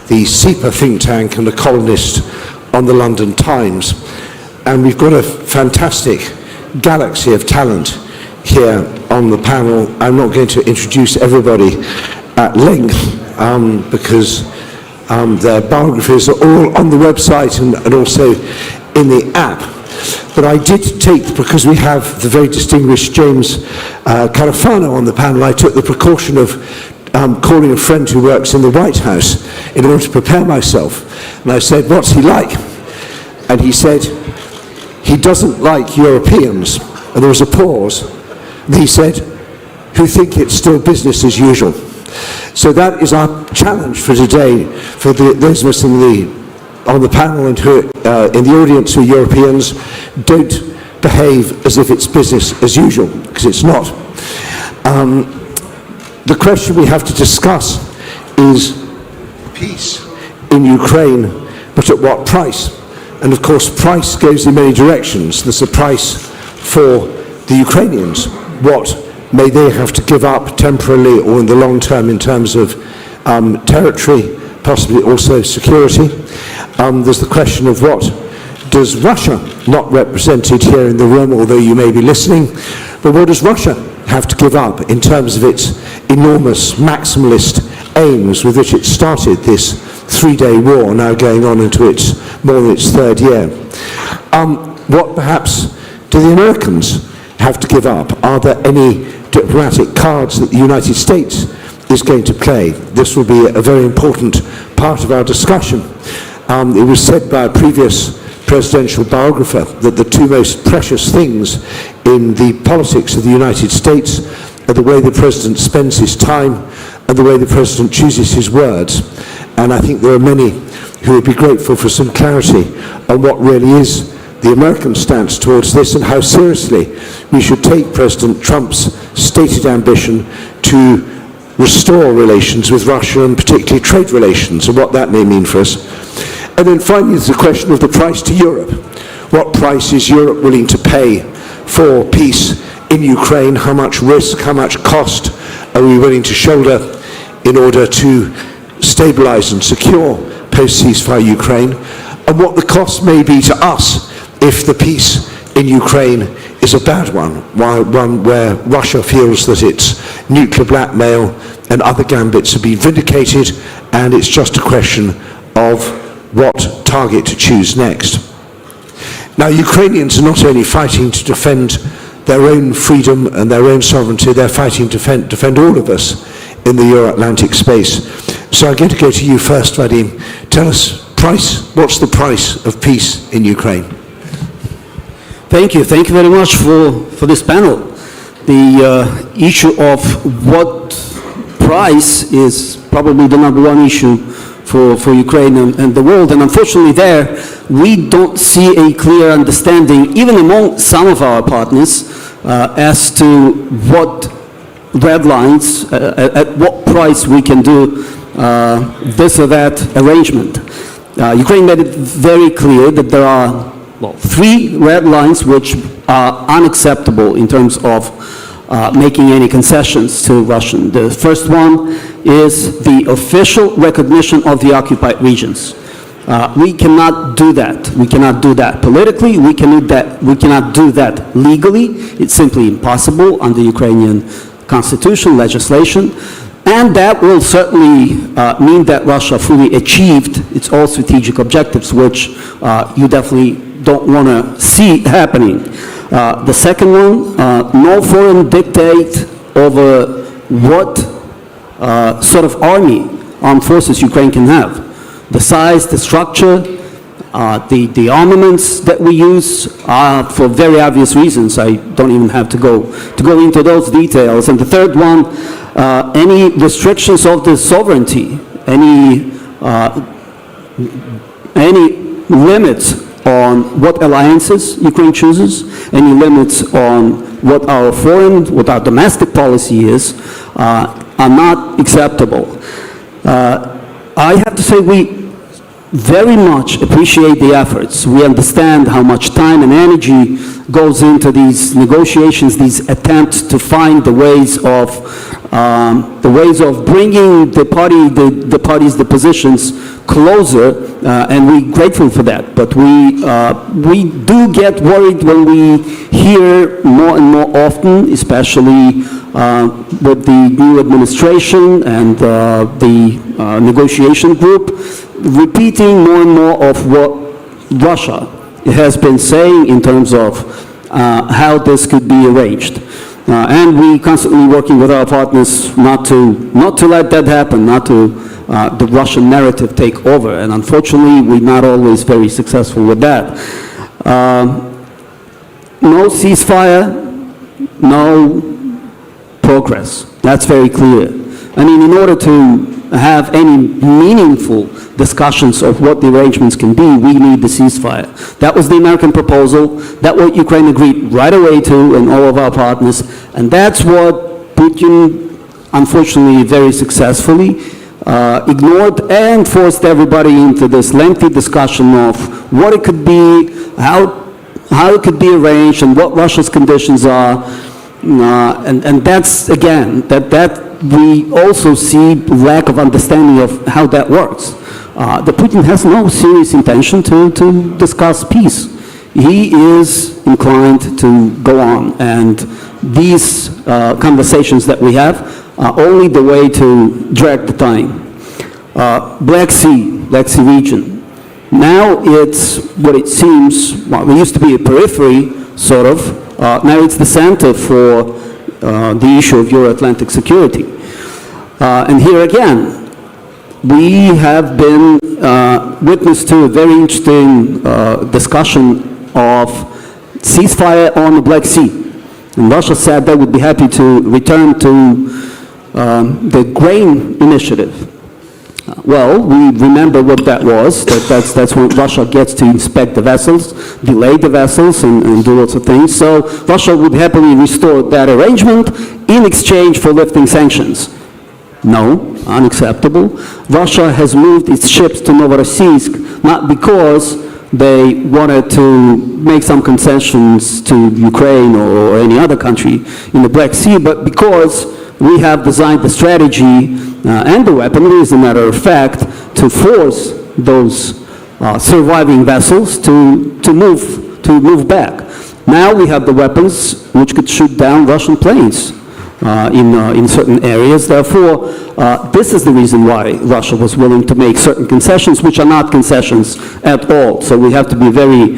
the CEPA think tank and a columnist on the London Times. And we've got a fantastic galaxy of talent here on the panel. I'm not going to introduce everybody at length because their biographies are all on the website and also in the app. But I did take, because we have the very distinguished James CARAFANO on the panel, I took the precaution of calling a friend who works in the White House in order to prepare myself. And I said, what's he like? And he said, he doesn't like Europeans. And there was a pause. And he said, who think it's still business as usual. So that is our challenge for today, for those of us on the panel and who in the audience who are Europeans. Don't behave as if it's business as usual, because it's not. The question we have to discuss is peace in Ukraine, but at what price? And of course, price goes in many directions. There's a price for the Ukrainians. What may they have to give up temporarily or in the long term in terms of territory, possibly also security? There's the question of what does Russia, not represented here in the room, although you may be listening, but what does Russia have to give up in terms of its enormous maximalist aims with which it started this three-day war, now going on into its more than its third year? What perhaps do the Americans have to give up? Are there any diplomatic cards that the United States is going to play? This will be a very important part of our discussion. It was said by a previous presidential biographer that the two most precious things in the politics of the United States are the way the president spends his time and the way the president chooses his words. And I think there are many who would be grateful for some clarity on what really is the American stance towards this and how seriously we should take President Trump's stated ambition to restore relations with Russia and particularly trade relations and what that may mean for us. And then finally there's the question of the price to Europe. What price is Europe willing to pay for peace in Ukraine? How much risk, how much cost are we willing to shoulder in order to stabilize and secure post-ceasefire Ukraine? And what the cost may be to us if the peace in Ukraine is a bad one where Russia feels that its nuclear blackmail and other gambits have been vindicated and it's just a question of what target to choose next. Now, Ukrainians are not only fighting to defend their own freedom and their own sovereignty, they're fighting to defend all of us in the Euro-Atlantic space. So I'm going to go to you first, Vadym. Tell us, what's the price of peace in Ukraine? Thank you very much for this panel. The issue of what price is probably the number one issue for Ukraine and the world, and unfortunately there we don't see a clear understanding, even among some of our partners, as to what red lines, at what price we can do this or that arrangement. Ukraine made it very clear that there are three red lines which are unacceptable in terms of making any concessions to Russia. The first one is the official recognition of the occupied regions. We cannot do that. We cannot do that politically. We cannot do that legally. It's simply impossible under Ukrainian constitution, legislation. And that will certainly mean that Russia fully achieved its all strategic objectives, which you definitely don't want to see happening. The second one, no foreign dictate over what sort of armed forces Ukraine can have. The size, the structure, the armaments that we use are for very obvious reasons. I don't even have to go into those details. And the third one, any restrictions of the sovereignty, any limits on what alliances Ukraine chooses, any limits on what our domestic policy is, are not acceptable. I have to say we very much appreciate the efforts. We understand how much time and energy goes into these negotiations, these attempts to find the ways of bringing the positions closer, and we're grateful for that. But we do get worried when we hear more and more often, especially with the new administration and the negotiation group, repeating more and more of what Russia has been saying in terms of how this could be arranged. And we constantly working with our partners not to let that happen, not to the Russian narrative take over. And unfortunately, we're not always very successful with that. No ceasefire, no progress. That's very clear. I mean, in order to have any meaningful discussions of what the arrangements can be, we need the ceasefire. That was the American proposal. That's what Ukraine agreed right away to, and all of our partners. And that's what Putin, unfortunately, very successfully ignored and forced everybody into this lengthy discussion of what it could be, how it could be arranged, and what Russia's conditions are. And that's, again, that we also see lack of understanding of how that works. The Putin has no serious intention to discuss peace. He is inclined to go on, and these conversations that we have are only the way to drag the time. Black Sea region. Now it's what it seems, well, it used to be a periphery, sort of. Now it's the center for the issue of Euro-Atlantic security. And here again, we have been witness to a very interesting discussion of ceasefire on the Black Sea. And Russia said they would be happy to return to the grain initiative. Well, we remember what that was. That's when Russia gets to inspect the vessels, delay the vessels, and do lots of things. So Russia would happily restore that arrangement in exchange for lifting sanctions. No, unacceptable. Russia has moved its ships to Novorossiysk not because they wanted to make some concessions to Ukraine or any other country in the Black Sea, but because we have designed the strategy and the weaponry, as a matter of fact, to force those surviving vessels to move back. Now we have the weapons which could shoot down Russian planes in certain areas. Therefore, this is the reason why Russia was willing to make certain concessions, which are not concessions at all. So we have to be very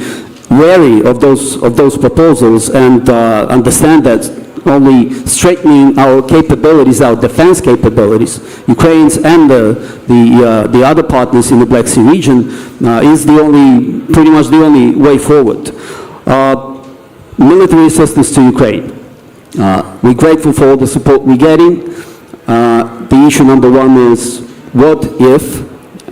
wary of those proposals and understand that only strengthening our capabilities, our defense capabilities, Ukraine's and the other partners in the Black Sea region, is pretty much the only way forward. Military assistance to Ukraine. We're grateful for all the support we're getting. The issue number one is what if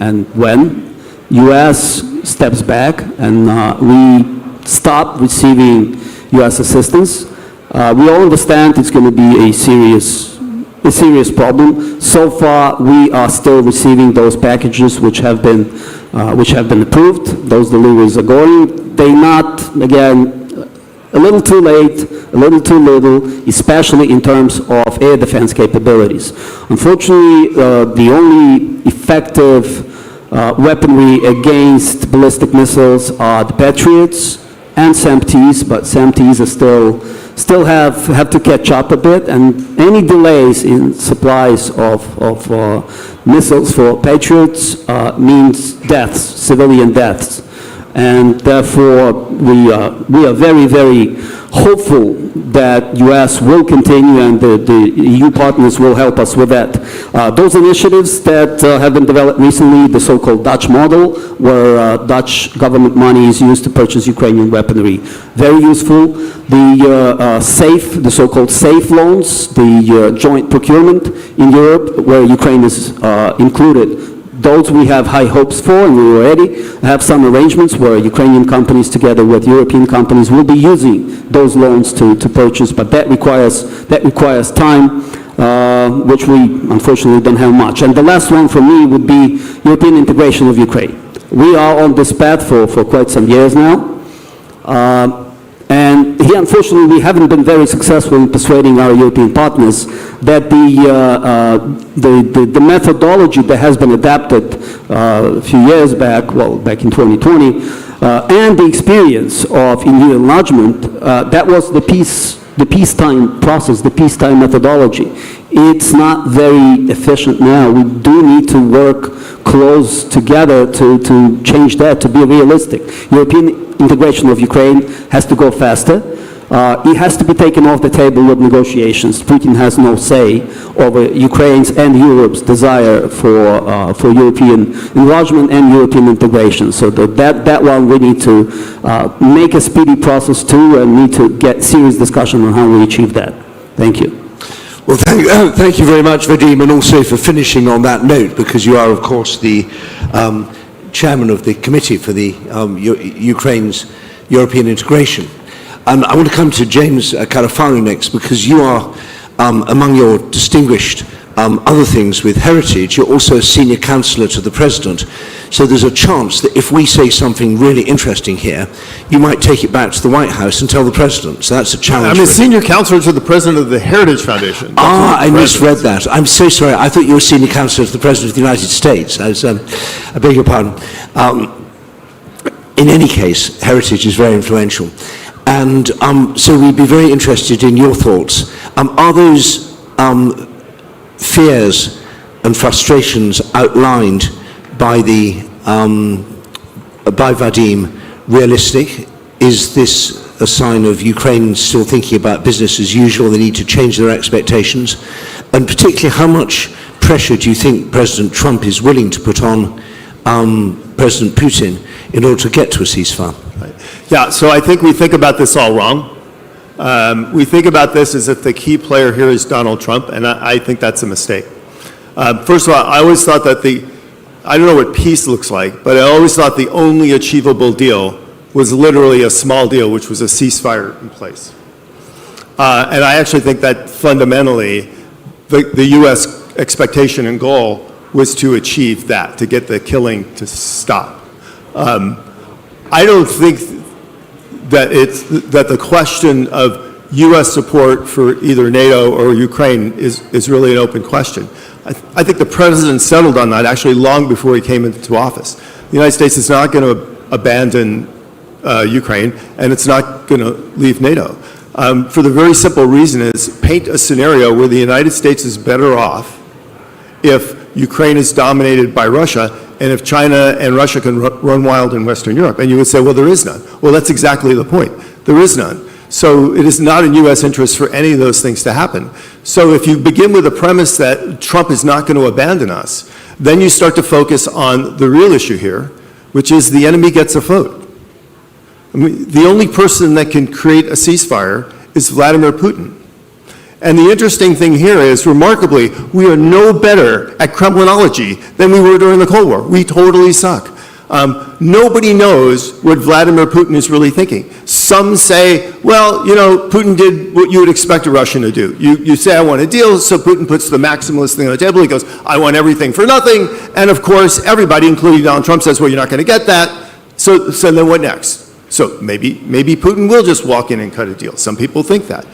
and when U.S. steps back and we stop receiving U.S. assistance. We all understand it's going to be a serious problem. So far, we are still receiving those packages which have been approved. Those deliveries are going. They're not, again, a little too late, a little too little, especially in terms of air defense capabilities. Unfortunately, the only effective weaponry against ballistic missiles are the Patriots and SAMTs, but SAMTs are still have to catch up a bit, and any delays in supplies of missiles for Patriots means deaths, civilian deaths. And therefore, we are very, very hopeful that U.S. will continue and the EU partners will help us with that. Those initiatives that have been developed recently, the so-called Dutch model, where Dutch government money is used to purchase Ukrainian weaponry, very useful. The so-called SAFE loans, the joint procurement in Europe, where Ukraine is included. Those we have high hopes for, and we already have some arrangements where Ukrainian companies together with European companies will be using those loans to purchase, but that requires time, which we unfortunately don't have much. And the last one for me would be European integration of Ukraine. We are on this path for quite some years now. And here, unfortunately, we haven't been very successful in persuading our European partners that the methodology that has been adapted a few years back, well, back in 2020, and the experience of EU enlargement, that was the peacetime process, the peacetime methodology. It's not very efficient now. We do need to work close together to change that, to be realistic. European integration of Ukraine has to go faster. It has to be taken off the table with negotiations. Putin has no say over Ukraine's and Europe's desire for European enlargement and European integration. So that one we need to make a speedy process too, and need to get serious discussion on how we achieve that. Thank you. Well, thank you very much, Vadym, and also for finishing on that note, because you are, of course, the chairman of the committee for the Ukraine's European integration. I want to come to James CARAFANO next, because you are, among your distinguished other things with heritage, you're also a senior counsellor to the President. So there's a chance that if we say something really interesting here, you might take it back to the White House and tell the President. So that's a challenge. I'm a senior counsellor to the President of the Heritage Foundation. I misread that. I'm so sorry. I thought you were senior counsellor to the President of the United States. I beg your pardon. In any case, heritage is very influential. And so we'd be very interested in your thoughts. Are those fears and frustrations outlined by Vadym realistic? Is this a sign of Ukraine still thinking about business as usual? They need to change their expectations? And particularly, how much pressure do you think President Trump is willing to put on President Putin in order to get to a ceasefire? Yeah, so I think we think about this all wrong. We think about this as if the key player here is Donald Trump, and I think that's a mistake. First of all, I always thought that I don't know what peace looks like, but I always thought the only achievable deal was literally a small deal, which was a ceasefire in place. And I actually think that fundamentally, the U.S. expectation and goal was to achieve that, to get the killing to stop. I don't think that the question of U.S. support for either NATO or Ukraine is really an open question. I think the President settled on that actually long before he came into office. The United States is not going to abandon Ukraine, and it's not going to leave NATO. For the very simple reason is paint a scenario where the United States is better off if Ukraine is dominated by Russia, and if China and Russia can run wild in Western Europe. And you would say, well, there is none. Well, that's exactly the point. There is none. So it is not in U.S. interest for any of those things to happen. So if you begin with the premise that Trump is not going to abandon us, then you start to focus on the real issue here, which is the enemy gets a vote. I mean, the only person that can create a ceasefire is Vladimir Putin. And the interesting thing here is, remarkably, we are no better at Kremlinology than we were during the Cold War. We totally suck. Nobody knows what Vladimir Putin is really thinking. Some say, well, you know, Putin did what you would expect a Russian to do. You say, I want a deal, so Putin puts the maximalist thing on the table. He goes, I want everything for nothing. And of course, everybody, including Donald Trump, says, well, you're not going to get that. So then what next? So maybe Putin will just walk in and cut a deal. Some people think that.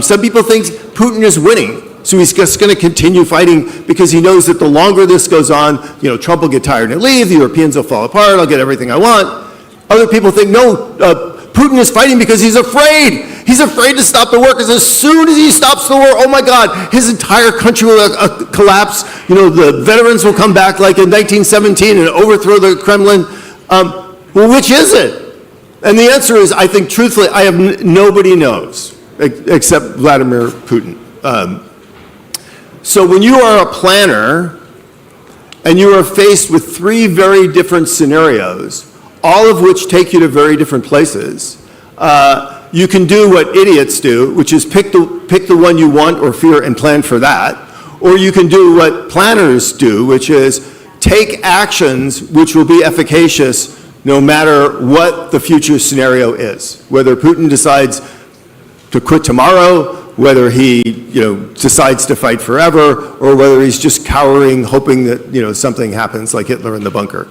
Some people think Putin is winning, so he's just going to continue fighting because he knows that the longer this goes on, you know, Trump will get tired and leave, the Europeans will fall apart, I'll get everything I want. Other people think, no, Putin is fighting because he's afraid. He's afraid to stop the war because as soon as he stops the war, oh my God, his entire country will collapse. You know, the veterans will come back like in 1917 and overthrow the Kremlin. Well, which is it? And the answer is, I think, truthfully, nobody knows except Vladimir Putin. So when you are a planner and you are faced with three very different scenarios, all of which take you to very different places, you can do what idiots do, which is pick the one you want or fear and plan for that, or you can do what planners do, which is take actions which will be efficacious no matter what the future scenario is. Whether Putin decides to quit tomorrow, whether he decides to fight forever, or whether he's just cowering, hoping that something happens like Hitler in the bunker.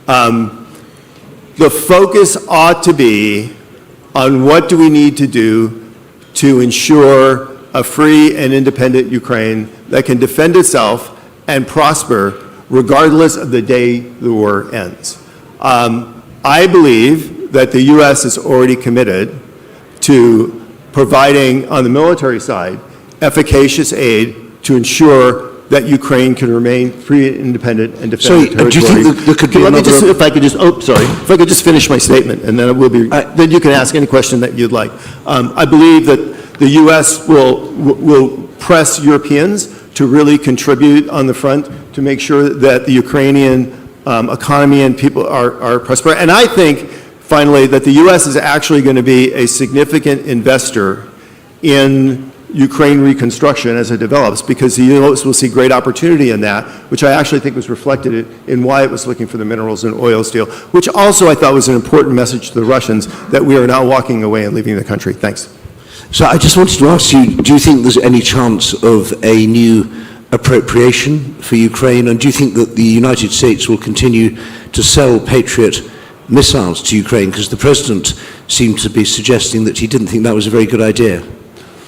The focus ought to be on what do we need to do to ensure a free and independent Ukraine that can defend itself and prosper regardless of the day the war ends. I believe that the U.S. is already committed to providing, on the military side, efficacious aid to ensure that Ukraine can remain free and independent and defend its territory. Do you think that there could be Let me another... just, if I could just finish my statement, and then it will be, then you can ask any question that you'd like. I believe that the U.S. will press Europeans to really contribute on the front to make sure that the Ukrainian economy and people are prosperous. And I think, finally, that the U.S. is actually going to be a significant investor in Ukraine reconstruction as it develops, because the U.S. will see great opportunity in that, which I actually think was reflected in why it was looking for the minerals and oil steel, which also I thought was an important message to the Russians that we are now walking away and leaving the country. Thanks. So I just wanted to ask you, do you think there's any chance of a new appropriation for Ukraine, and do you think that the United States will continue to sell Patriot missiles to Ukraine? Because the President seemed to be suggesting that he didn't think that was a very good idea.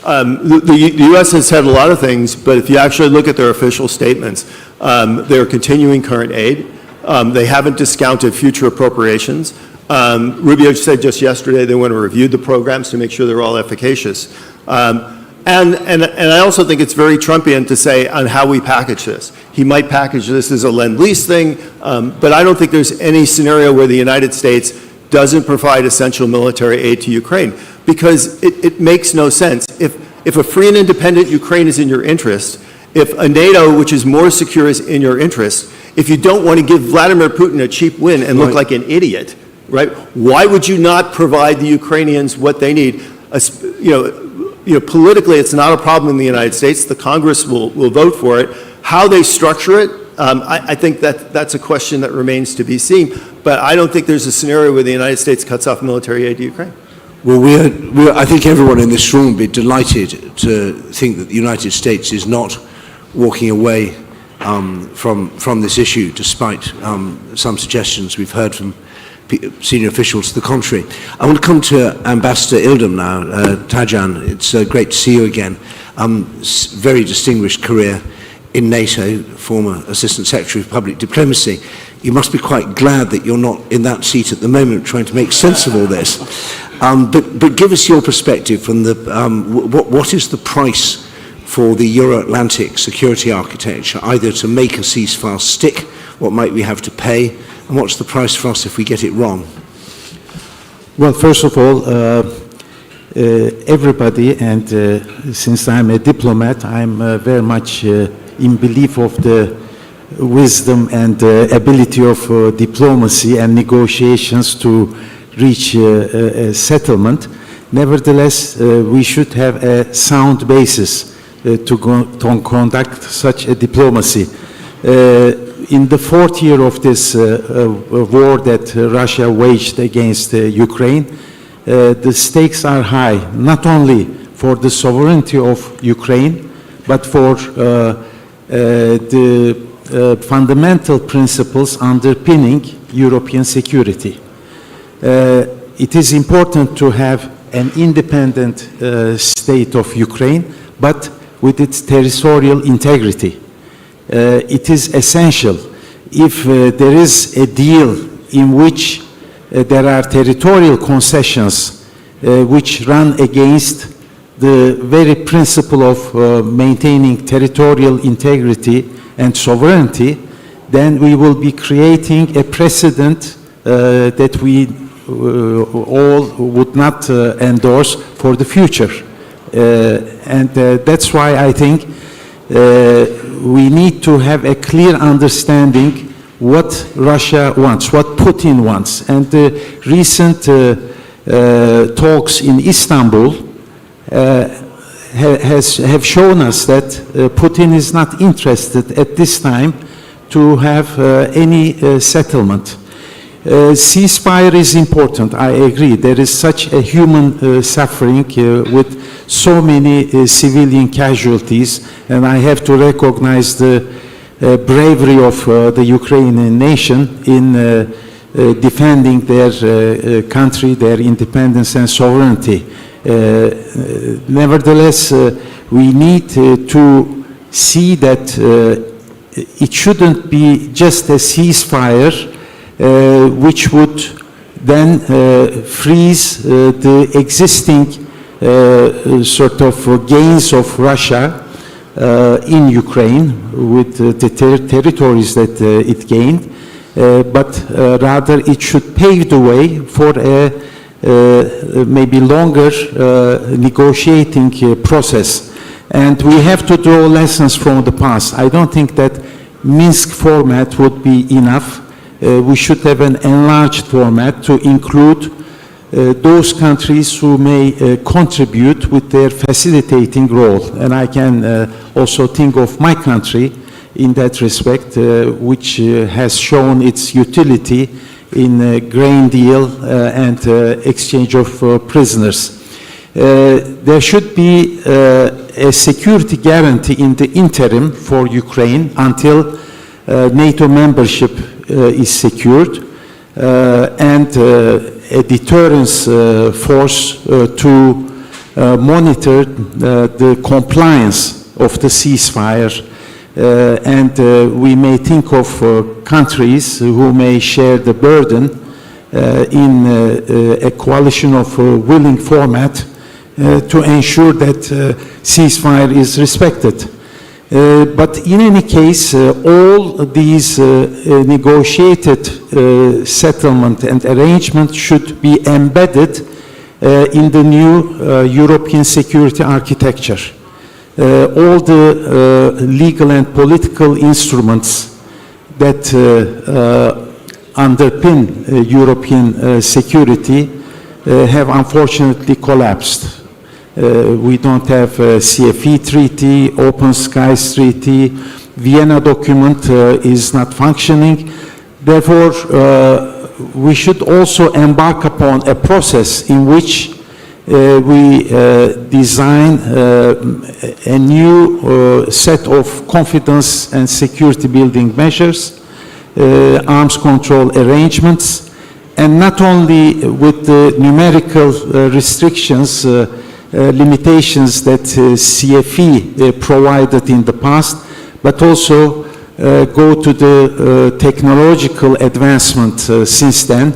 The U.S. has said a lot of things, but if you actually look at their official statements, they're continuing current aid. They haven't discounted future appropriations. Rubio said just yesterday they want to review the programs to make sure they're all efficacious. And I also think it's very Trumpian to say on how we package this. He might package this as a Lend-Lease thing, but I don't think there's any scenario where the United States doesn't provide essential military aid to Ukraine, because it makes no sense. If a free and independent Ukraine is in your interest, if a NATO which is more secure is in your interest, if you don't want to give Vladimir Putin a cheap win and look like an idiot, right? Why would you not provide the Ukrainians what they need? Politically, it's not a problem in the United States. The Congress will vote for it. How they structure it, I think that's a question that remains to be seen. But I don't think there's a scenario where the United States cuts off military aid to Ukraine. Well, I think everyone in this room would be delighted to think that the United States is not walking away from this issue, despite some suggestions we've heard from senior officials to the contrary. I want to come to Ambassador ILDEM now. Tacan, it's great to see you again. Very distinguished career in NATO, former Assistant Secretary of Public Diplomacy. You must be quite glad that you're not in that seat at the moment trying to make sense of all this. But give us your perspective from the, what is the price for the Euro-Atlantic security architecture, either to make a ceasefire stick, what might we have to pay, and what's the price for us if we get it wrong? Well, first of all, everybody, and since I'm a diplomat, I'm very much in belief of the wisdom and ability of diplomacy and negotiations to reach a settlement. Nevertheless, we should have a sound basis to conduct such a diplomacy. In the fourth year of this war that Russia waged against Ukraine, the stakes are high, not only for the sovereignty of Ukraine, but for the fundamental principles underpinning European security. It is important to have an independent state of Ukraine, but with its territorial integrity. It is essential. If there is a deal in which there are territorial concessions which run against the very principle of maintaining territorial integrity and sovereignty, then we will be creating a precedent that we all would not endorse for the future. And that's why I think we need to have a clear understanding what Russia wants, what Putin wants. And the recent talks in Istanbul have shown us that Putin is not interested at this time to have any settlement. Ceasefire is important, I agree. There is such a human suffering with so many civilian casualties, and I have to recognize the bravery of the Ukrainian nation in defending their country, their independence and sovereignty. Nevertheless, we need to see that it shouldn't be just a ceasefire which would then freeze the existing sort of gains of Russia in Ukraine with the territories that it gained, but rather it should pave the way for a maybe longer negotiating process. And we have to draw lessons from the past. I don't think that Minsk format would be enough. We should have an enlarged format to include those countries who may contribute with their facilitating role. And I can also think of my country in that respect, which has shown its utility in grain deal and exchange of prisoners. There should be a security guarantee in the interim for Ukraine until NATO membership is secured, and a deterrence force to monitor the compliance of the ceasefire. And we may think of countries who may share the burden in a coalition of willing format to ensure that ceasefire is respected. But in any case, all these negotiated settlement and arrangement should be embedded in the new European security architecture. All the legal and political instruments that underpin European security have unfortunately collapsed. We don't have a CFE treaty, Open Skies treaty, Vienna document is not functioning. Therefore, we should also embark upon a process in which we design a new set of confidence and security building measures, arms control arrangements, and not only with the numerical restrictions, limitations that CFE provided in the past, but also go to the technological advancement since then,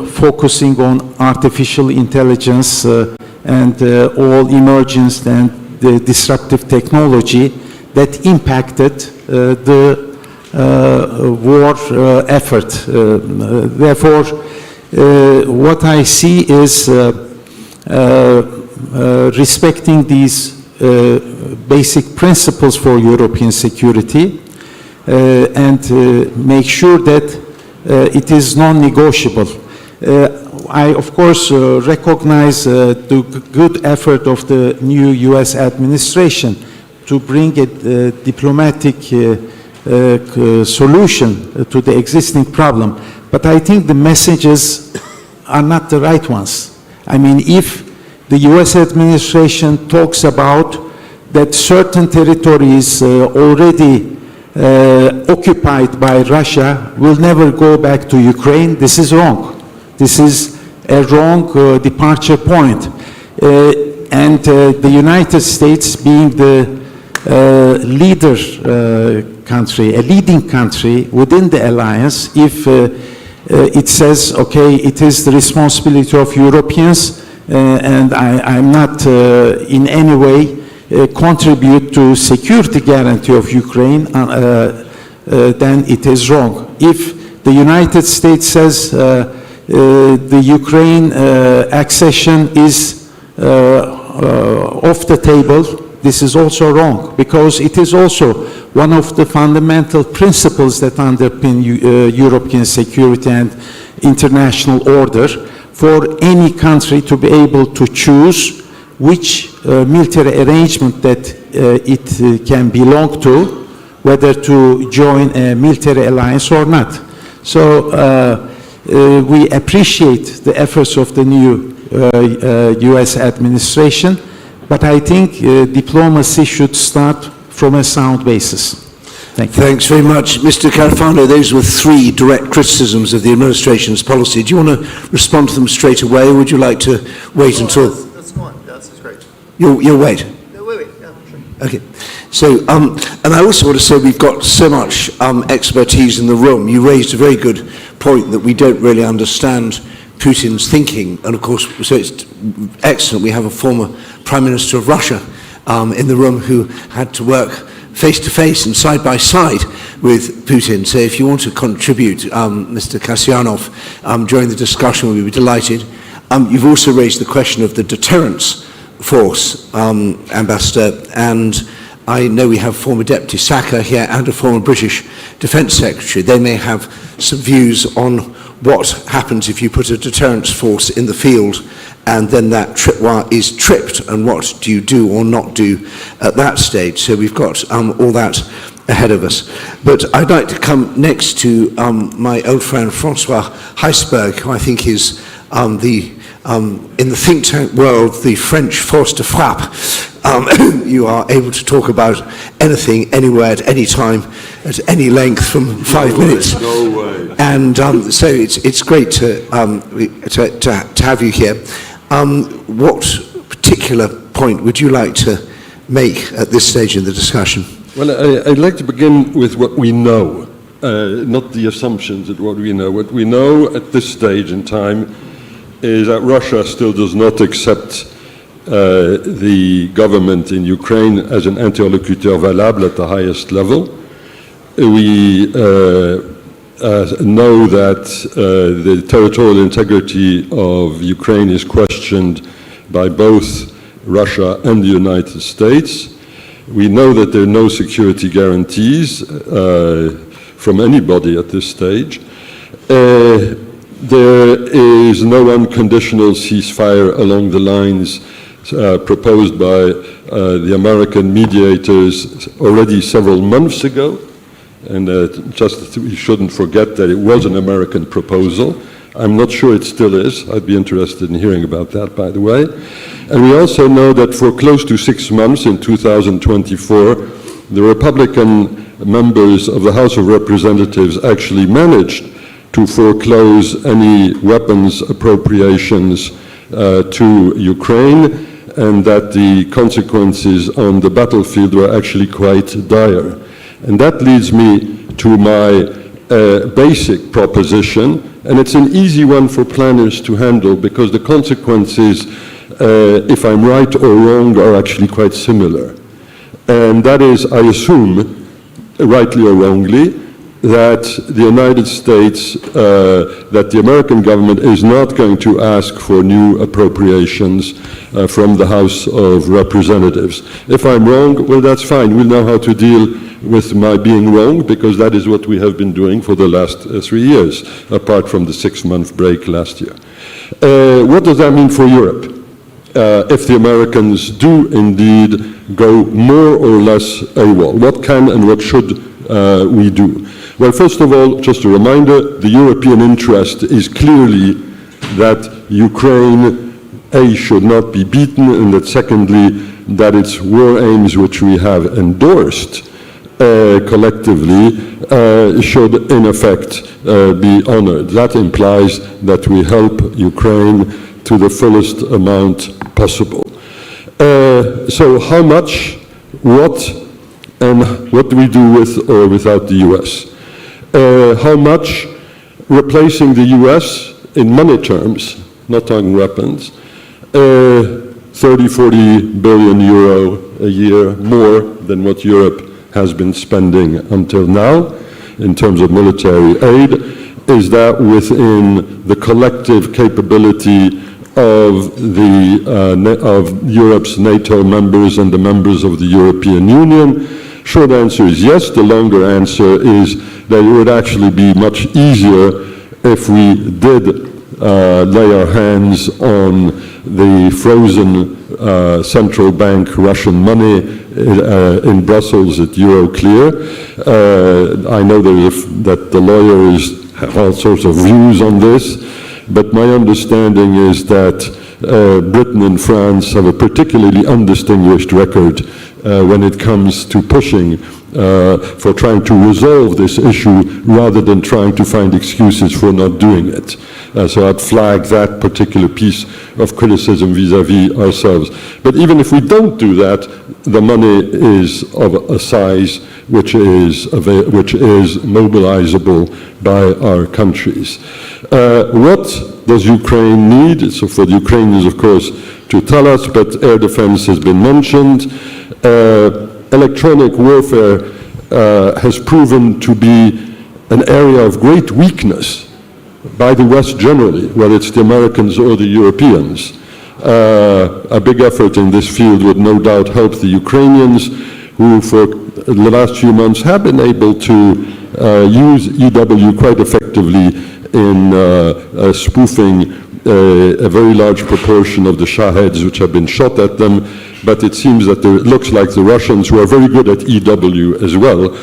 focusing on artificial intelligence and all emergence and the disruptive technology that impacted the war effort. Therefore, what I see is respecting these basic principles for European security and make sure that it is non-negotiable. I, of course, recognize the good effort of the new US administration to bring a diplomatic solution to the existing problem. But I think the messages are not the right ones. I mean, if the US administration talks about that certain territories already occupied by Russia will never go back to Ukraine, this is wrong. This is a wrong departure point. And the United States being the leader country, a leading country within the alliance, if it says, okay, it is the responsibility of Europeans and I'm not in any way contribute to security guarantee of Ukraine, then it is wrong. If the United States says the Ukraine accession is off the table, this is also wrong, because it is also one of the fundamental principles that underpin European security and international order for any country to be able to choose which military arrangement that it can belong to, whether to join a military alliance or not. So we appreciate the efforts of the new US administration, but I think diplomacy should start from a sound basis. Thank you. Thanks very much. Mr. Carafano, those were three direct criticisms of the administration's policy. Do you want to respond to them straight away, or would you like to wait until... That's fine, that's great. You'll wait? No, wait, yeah, sure. Okay. So, and I also want to say we've got so much expertise in the room. You raised a very good point that we don't really understand Putin's thinking. And of course, so it's excellent. We have a former Prime Minister of Russia in the room who had to work face-to-face and side-by-side with Putin. So if you want to contribute, Mr. Kasyanov, during the discussion, we'd be delighted. You've also raised the question of the deterrence force, Ambassador, and I know we have former Deputy Saka here and a former British Defence Secretary. They may have some views on what happens if you put a deterrence force in the field and then that tripwire is tripped, and what do you do or not do at that stage. So we've got all that ahead of us. But I'd like to come next to my old friend François HEISBOURG, who I think is in the think tank world, the French force de frappe. You are able to talk about anything, anywhere, at any time, at any length, from 5 minutes. No way. And so it's great to have you here. What particular point would you like to make at this stage in the discussion? Well, I'd like to begin with what we know, not the assumptions of what we know. What we know at this stage in time is that Russia still does not accept the government in Ukraine as an interlocuteur valable at the highest level. We know that the territorial integrity of Ukraine is questioned by both Russia and the United States. We know that there are no security guarantees from anybody at this stage. There is no unconditional ceasefire along the lines proposed by the American mediators already several months ago. And just we shouldn't forget that it was an American proposal. I'm not sure it still is. I'd be interested in hearing about that, by the way. And we also know that for close to 6 months in 2024, the Republican members of the House of Representatives actually managed to foreclose any weapons appropriations to Ukraine, and that the consequences on the battlefield were actually quite dire. And that leads me to my basic proposition, and it's an easy one for planners to handle because the consequences, if I'm right or wrong, are actually quite similar. And that is, I assume, rightly or wrongly, that the United States, that the American government is not going to ask for new appropriations from the House of Representatives. If I'm wrong, well, that's fine. We'll know how to deal with my being wrong, because that is what we have been doing for the last 3 years, apart from the 6-month break last year. What does that mean for Europe? If the Americans do indeed go more or less AWOL, what can and what should we do? Well, first of all, just a reminder, the European interest is clearly that Ukraine, A, should not be beaten, and that secondly, that its war aims, which we have endorsed collectively, should in effect be honored. That implies that we help Ukraine to the fullest amount possible. So how much, what, and what do we do with or without the US? How much replacing the US in money terms, not talking weapons, 30, 40 billion euro a year more than what Europe has been spending until now in terms of military aid. Is that within the collective capability of Europe's NATO members and the members of the European Union? Short answer is yes. The longer answer is that it would actually be much easier if we did lay our hands on the frozen central bank Russian money in Brussels at Euroclear. I know that the lawyers have all sorts of views on this, but my understanding is that Britain and France have a particularly undistinguished record when it comes to pushing for trying to resolve this issue rather than trying to find excuses for not doing it. So I'd flag that particular piece of criticism vis-à-vis ourselves. But even if we don't do that, the money is of a size which is mobilizable by our countries. What does Ukraine need? So for the Ukrainians, of course, to tell us, but air defense has been mentioned. Electronic warfare has proven to be an area of great weakness by the West generally, whether it's the Americans or the Europeans. A big effort in this field would no doubt help the Ukrainians, who for the last few months have been able to use EW quite effectively in spoofing a very large proportion of the Shaheds which have been shot at them, but it seems that it looks like the Russians, who are very good at EW as well,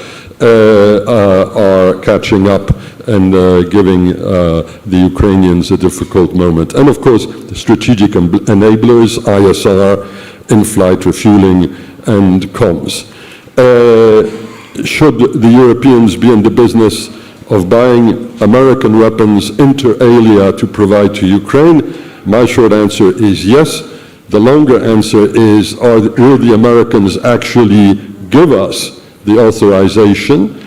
are catching up and giving the Ukrainians a difficult moment. And of course, the strategic enablers, ISR, in-flight refueling, and comms. Should the Europeans be in the business of buying American weapons inter alia to provide to Ukraine? My short answer is yes. The longer answer is, will the Americans actually give us the authorization?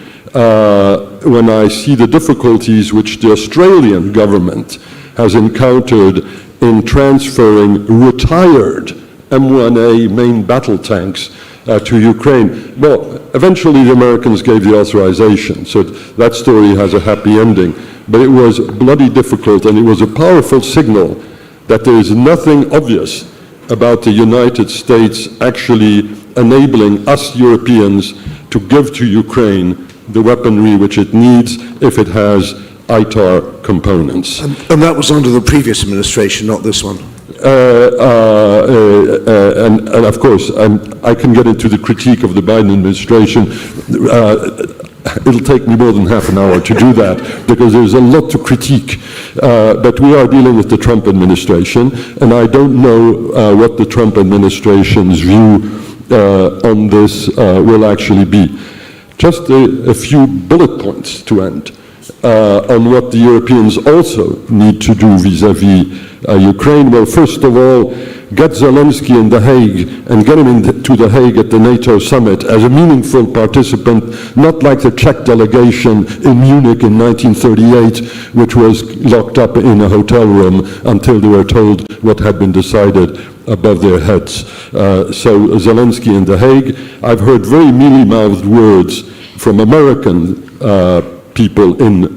When I see the difficulties which the Australian government has encountered in transferring retired M1A main battle tanks to Ukraine. Well, eventually the Americans gave the authorization, so that story has a happy ending. But it was bloody difficult, and it was a powerful signal that there is nothing obvious about the United States actually enabling us Europeans to give to Ukraine the weaponry which it needs if it has ITAR components. And that was under the previous administration, not this one. And of course, I can get into the critique of the Biden administration. It'll take me more than half an hour to do that, because there's a lot to critique. But we are dealing with the Trump administration, and I don't know what the Trump administration's view on this will actually be. Just a few bullet points to end on what the Europeans also need to do vis-à-vis Ukraine. Well, first of all, get Zelensky in The Hague and get him into The Hague at the NATO summit as a meaningful participant, not like the Czech delegation in Munich in 1938, which was locked up in a hotel room until they were told what had been decided above their heads. So Zelensky in The Hague. I've heard very mealy-mouthed words from American people in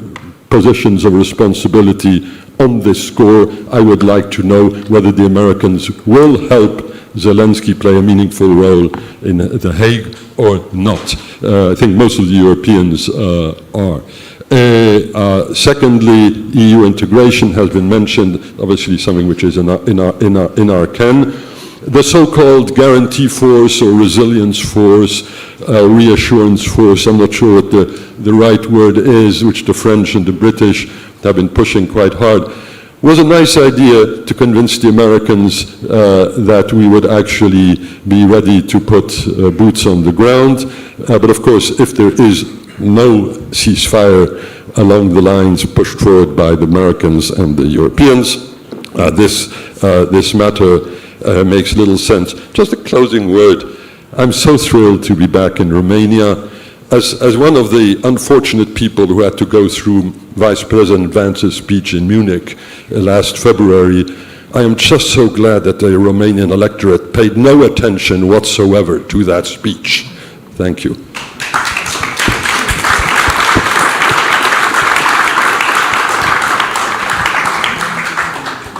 positions of responsibility on this score. I would like to know whether the Americans will help Zelensky play a meaningful role in The Hague or not. I think most of the Europeans are. Secondly, EU integration has been mentioned, obviously something which is in our ken. The so-called guarantee force or resilience force, reassurance force, I'm not sure what the right word is, which the French and the British have been pushing quite hard, was a nice idea to convince the Americans that we would actually be ready to put boots on the ground. But of course, if there is no ceasefire along the lines pushed forward by the Americans and the Europeans, this matter makes little sense. Just a closing word. I'm so thrilled to be back in Romania. As one of the unfortunate people who had to go through Vice President Vance's speech in Munich last February, I am just so glad that the Romanian electorate paid no attention whatsoever to that speech. Thank you.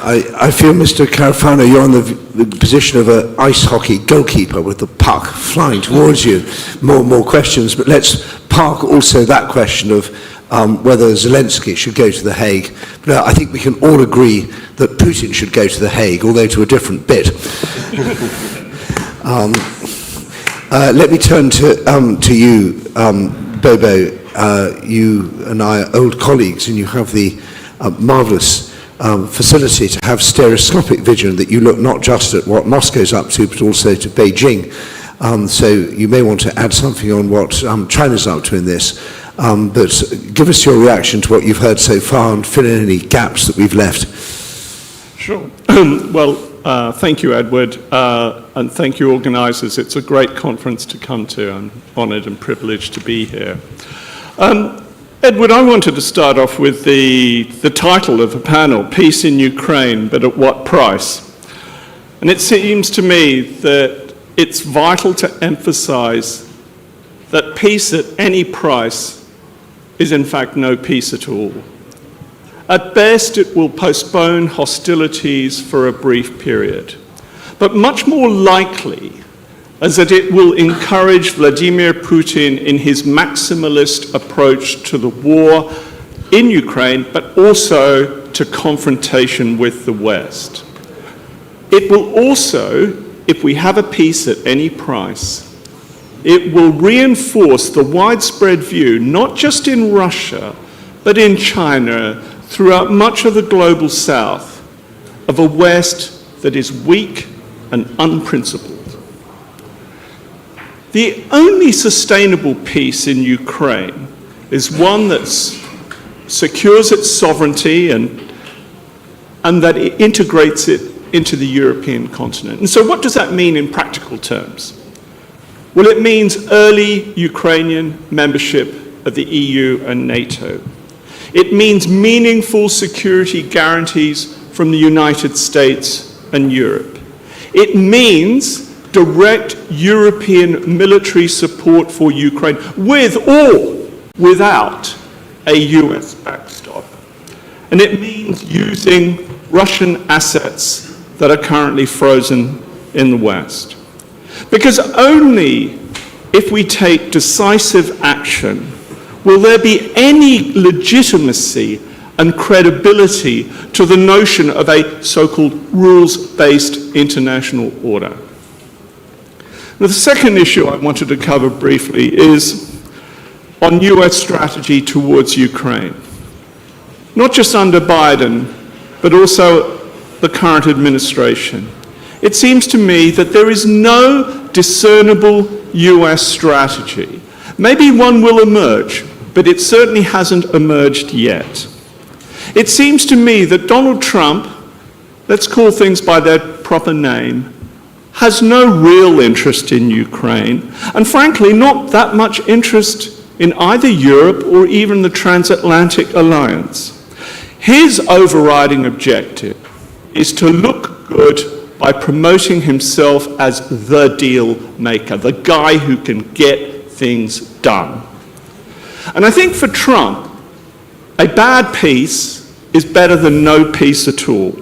I feel, Mr. Carafano, you're in the position of an ice hockey goalkeeper with the puck flying towards you. More questions, but let's park also that question of whether Zelensky should go to The Hague. But I think we can all agree that Putin should go to The Hague, although to a different bit. Let me turn to you, Bobo. You and I are old colleagues, and you have the marvellous facility to have stereoscopic vision, that you look not just at what Moscow's up to, but also to Beijing. So you may want to add something on what China's up to in this. But give us your reaction to what you've heard so far and fill in any gaps that we've left. Sure. Well, thank you, Edward, and thank you, organisers. It's a great conference to come to. I'm honoured and privileged to be here. Edward, I wanted to start off with the title of the panel, Peace in Ukraine, but at what price? And it seems to me that it's vital to emphasise that peace at any price is in fact no peace at all. At best, it will postpone hostilities for a brief period, but much more likely is that it will encourage Vladimir Putin in his maximalist approach to the war in Ukraine, but also to confrontation with the West. It will also, if we have a peace at any price, it will reinforce the widespread view, not just in Russia, but in China, throughout much of the global South, of a West that is weak and unprincipled. The only sustainable peace in Ukraine is one that secures its sovereignty and that it integrates it into the European continent. And so what does that mean in practical terms? Well, it means early Ukrainian membership of the EU and NATO. It means meaningful security guarantees from the United States and Europe. It means direct European military support for Ukraine, with or without a US backstop. And it means using Russian assets that are currently frozen in the West. Because only if we take decisive action will there be any legitimacy and credibility to the notion of a so-called rules-based international order. Now, the second issue I wanted to cover briefly is on US strategy towards Ukraine. Not just under Biden, but also the current administration. It seems to me that there is no discernible US strategy. Maybe one will emerge, but it certainly hasn't emerged yet. It seems to me that Donald Trump, let's call things by their proper name, has no real interest in Ukraine, and frankly, not that much interest in either Europe or even the transatlantic alliance. His overriding objective is to look good by promoting himself as the deal maker, the guy who can get things done. And I think for Trump, a bad peace is better than no peace at all.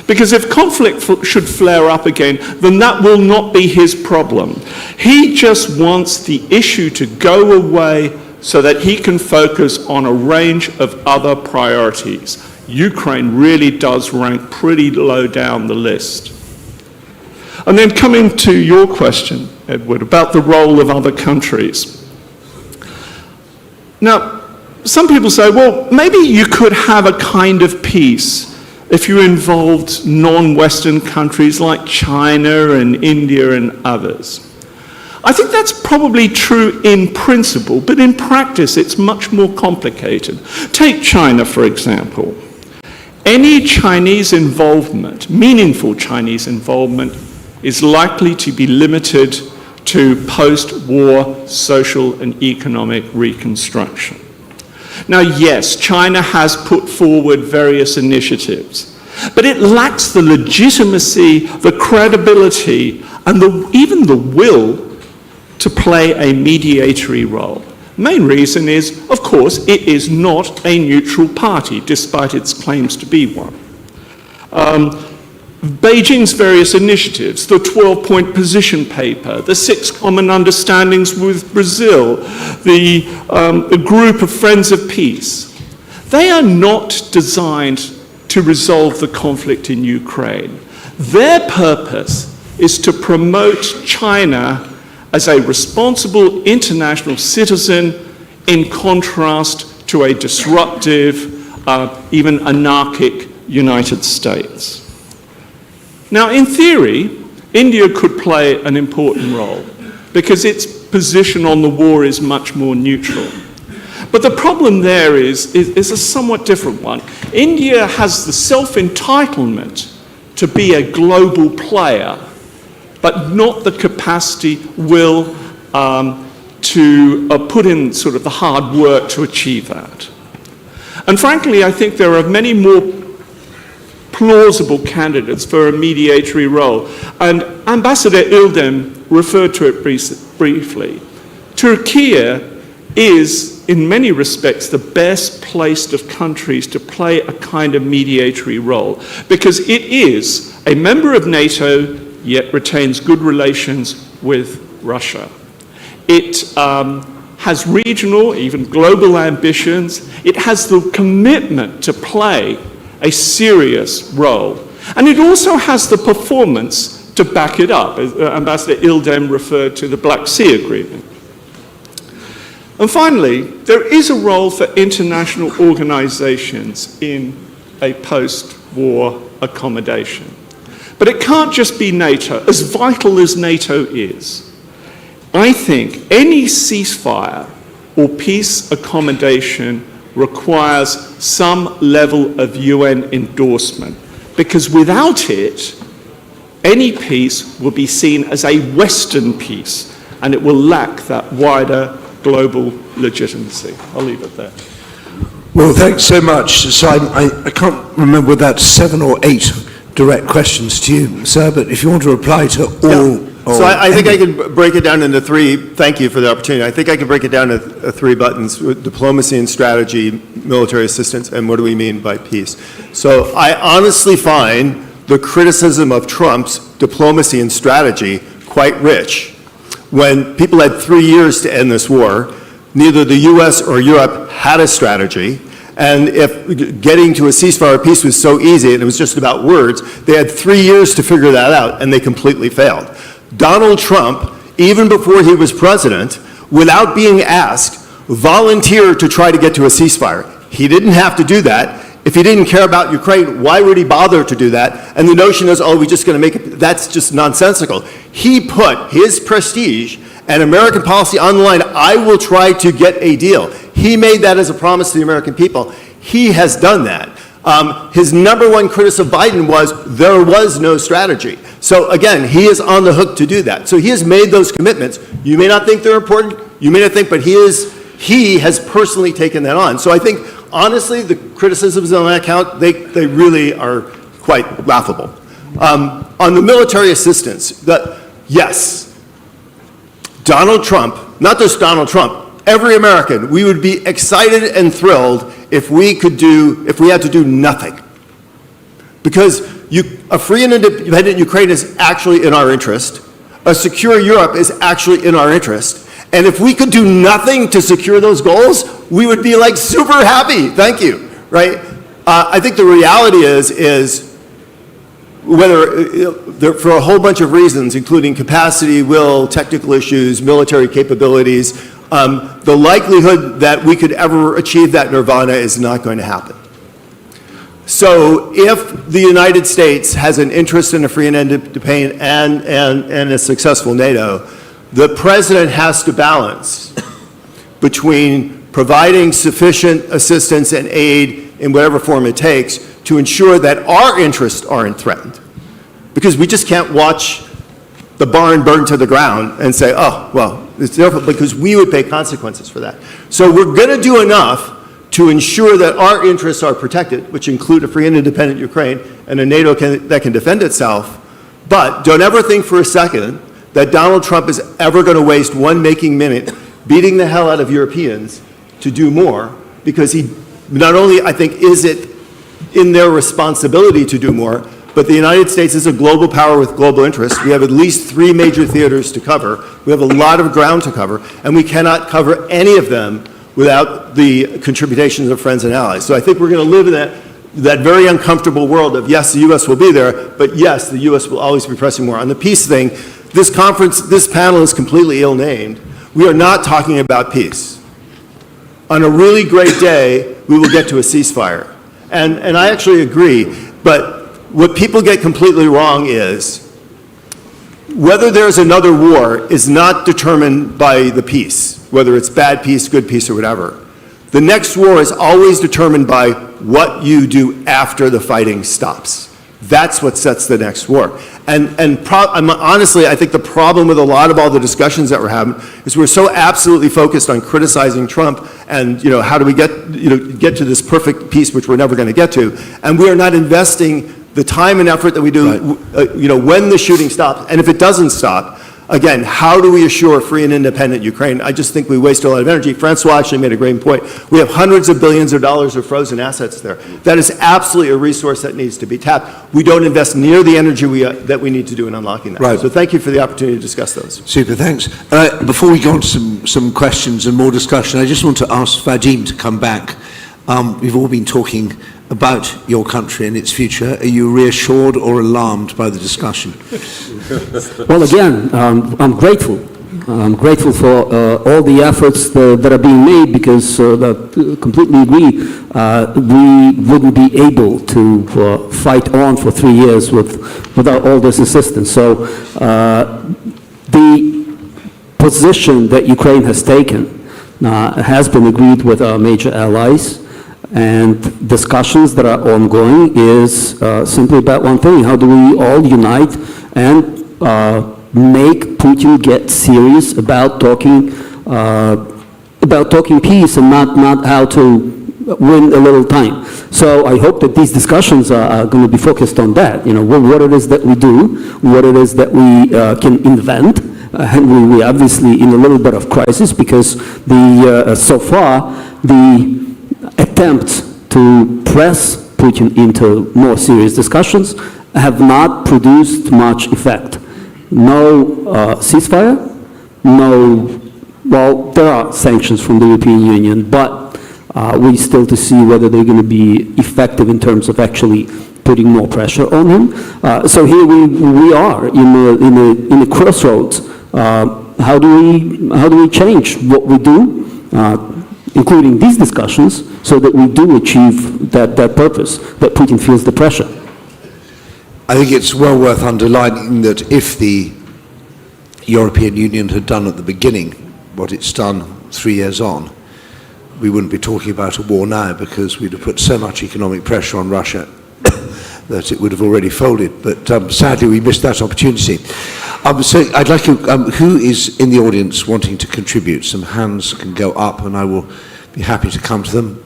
Because if conflict should flare up again, then that will not be his problem. He just wants the issue to go away so that he can focus on a range of other priorities. Ukraine really does rank pretty low down the list. And then coming to your question, Edward, about the role of other countries. Now, some people say, well, maybe you could have a kind of peace if you involved non-Western countries like China and India and others. I think that's probably true in principle, but in practice it's much more complicated. Take China, for example. Any Chinese involvement, meaningful Chinese involvement, is likely to be limited to post-war social and economic reconstruction. Now, yes, China has put forward various initiatives, but it lacks the legitimacy, the credibility, and even the will to play a mediatory role. Main reason is, of course, it is not a neutral party, despite its claims to be one. Beijing's various initiatives, the 12-point position paper, the 6 common understandings with Brazil, the group of Friends of Peace, they are not designed to resolve the conflict in Ukraine. Their purpose is to promote China as a responsible international citizen in contrast to a disruptive, even anarchic United States. Now, in theory, India could play an important role. because its position on the war is much more neutral. But the problem there is a somewhat different one. India has the self-entitlement to be a global player, but not the capacity, will, to put in sort of the hard work to achieve that. And frankly, I think there are many more plausible candidates for a mediatory role. And Ambassador ILDEM referred to it briefly. Türkiye is, in many respects, the best placed of countries to play a kind of mediatory role, because it is a member of NATO, yet retains good relations with Russia. It has regional, even global ambitions. It has the commitment to play a serious role. And it also has the performance to back it up. Ambassador ILDEM referred to the Black Sea Agreement. And finally, there is a role for international organizations in a post-war accommodation. But it can't just be NATO. As vital as NATO is, I think any ceasefire or peace accommodation requires some level of UN endorsement, because without it, any peace will be seen as a Western peace, and it will lack that wider global legitimacy. I'll leave it there. Well, thanks so much. So I can't remember whether that's 7 or 8 direct questions to you, sir, but if you want to reply to all... So I think I can break it down into 3, thank you for the opportunity. I think I can break it down to 3 buttons: diplomacy and strategy, military assistance, and what do we mean by peace. So I honestly find the criticism of Trump's diplomacy and strategy quite rich. When people had 3 years to end this war, neither the US or Europe had a strategy, and if getting to a ceasefire or peace was so easy and it was just about words, they had 3 years to figure that out, and they completely failed. Donald Trump, even before he was president, without being asked, volunteered to try to get to a ceasefire. He didn't have to do that. If he didn't care about Ukraine, why would he bother to do that? And the notion is, oh, we're just going to make it, that's just nonsensical. He put his prestige and American policy on the line. I will try to get a deal. He made that as a promise to the American people. He has done that. His number one criticism of Biden was there was no strategy. So again, he is on the hook to do that. So he has made those commitments. You may not think they're important, you may not think, but he has personally taken that on. So I think, honestly, the criticisms on that account, they really are quite laughable. On the military assistance, yes, Donald Trump, not just Donald Trump, every American, we would be excited and thrilled if we had to do nothing. Because a free and independent Ukraine is actually in our interest. A secure Europe is actually in our interest. And if we could do nothing to secure those goals, we would be like super happy. Thank you, right? I think the reality is whether, for a whole bunch of reasons, including capacity, will, technical issues, military capabilities, the likelihood that we could ever achieve that nirvana is not going to happen. So if the United States has an interest in a free and independent and a successful NATO, the president has to balance between providing sufficient assistance and aid in whatever form it takes to ensure that our interests aren't threatened. Because we just can't watch the barn burn to the ground and say, oh, well, it's their fault, because we would pay consequences for that. So we're going to do enough to ensure that our interests are protected, which include a free and independent Ukraine and a NATO that can defend itself. But don't ever think for a second that Donald Trump is ever going to waste one waking minute beating the hell out of Europeans to do more, because he not only, I think, is it in their responsibility to do more, but the United States is a global power with global interests. We have at least 3 major theaters to cover. We have a lot of ground to cover, and we cannot cover any of them without the contributions of friends and allies. So I think we're going to live in that very uncomfortable world of, yes, the U.S. will be there, but yes, the U.S. will always be pressing more. On the peace thing, this panel is completely ill-named. We are not talking about peace. On a really great day, we will get to a ceasefire. And I actually agree, but what people get completely wrong is whether there's another war is not determined by the peace, whether it's bad peace, good peace, or whatever. The next war is always determined by what you do after the fighting stops. That's what sets the next war. Honestly, I think the problem with a lot of all the discussions that we're having is we're so absolutely focused on criticizing Trump and, how do we get to this perfect peace, which we're never going to get to, and we are not investing the time and effort that we do, when the shooting stops, and if it doesn't stop, again, how do we assure free and independent Ukraine? I just think we waste a lot of energy. François actually made a great point. We have hundreds of billions of dollars of frozen assets there. That is absolutely a resource that needs to be tapped. We don't invest near the energy that we need to do in unlocking that. Right. So thank you for the opportunity to discuss those. Super, thanks. Before we go on to some questions and more discussion, I just want to ask Vadym to come back. We've all been talking about your country and its future. Are you reassured or alarmed by the discussion? Well, again, I'm grateful. I'm grateful for all the efforts that are being made because I completely agree. We wouldn't be able to fight on for 3 years without all this assistance. So the position that Ukraine has taken has been agreed with our major allies. And discussions that are ongoing is simply about one thing: how do we all unite and make Putin get serious about talking peace and not how to win a little time. So I hope that these discussions are going to be focused on that. What it is that we do, what it is that we can invent. And we obviously in a little bit of crisis because so far the attempts to press Putin into more serious discussions have not produced much effect. No ceasefire, well, there are sanctions from the European Union, but we still to see whether they're going to be effective in terms of actually putting more pressure on him. So here we are in a crossroads. How do we change what we do? Including these discussions, so that we do achieve that purpose, that Putin feels the pressure. I think it's well worth underlining that if the European Union had done at the beginning what it's done 3 years on, we wouldn't be talking about a war now because we'd have put so much economic pressure on Russia that it would have already folded. But sadly, we missed that opportunity. So I'd like to, who is in the audience wanting to contribute? Some hands can go up and I will be happy to come to them.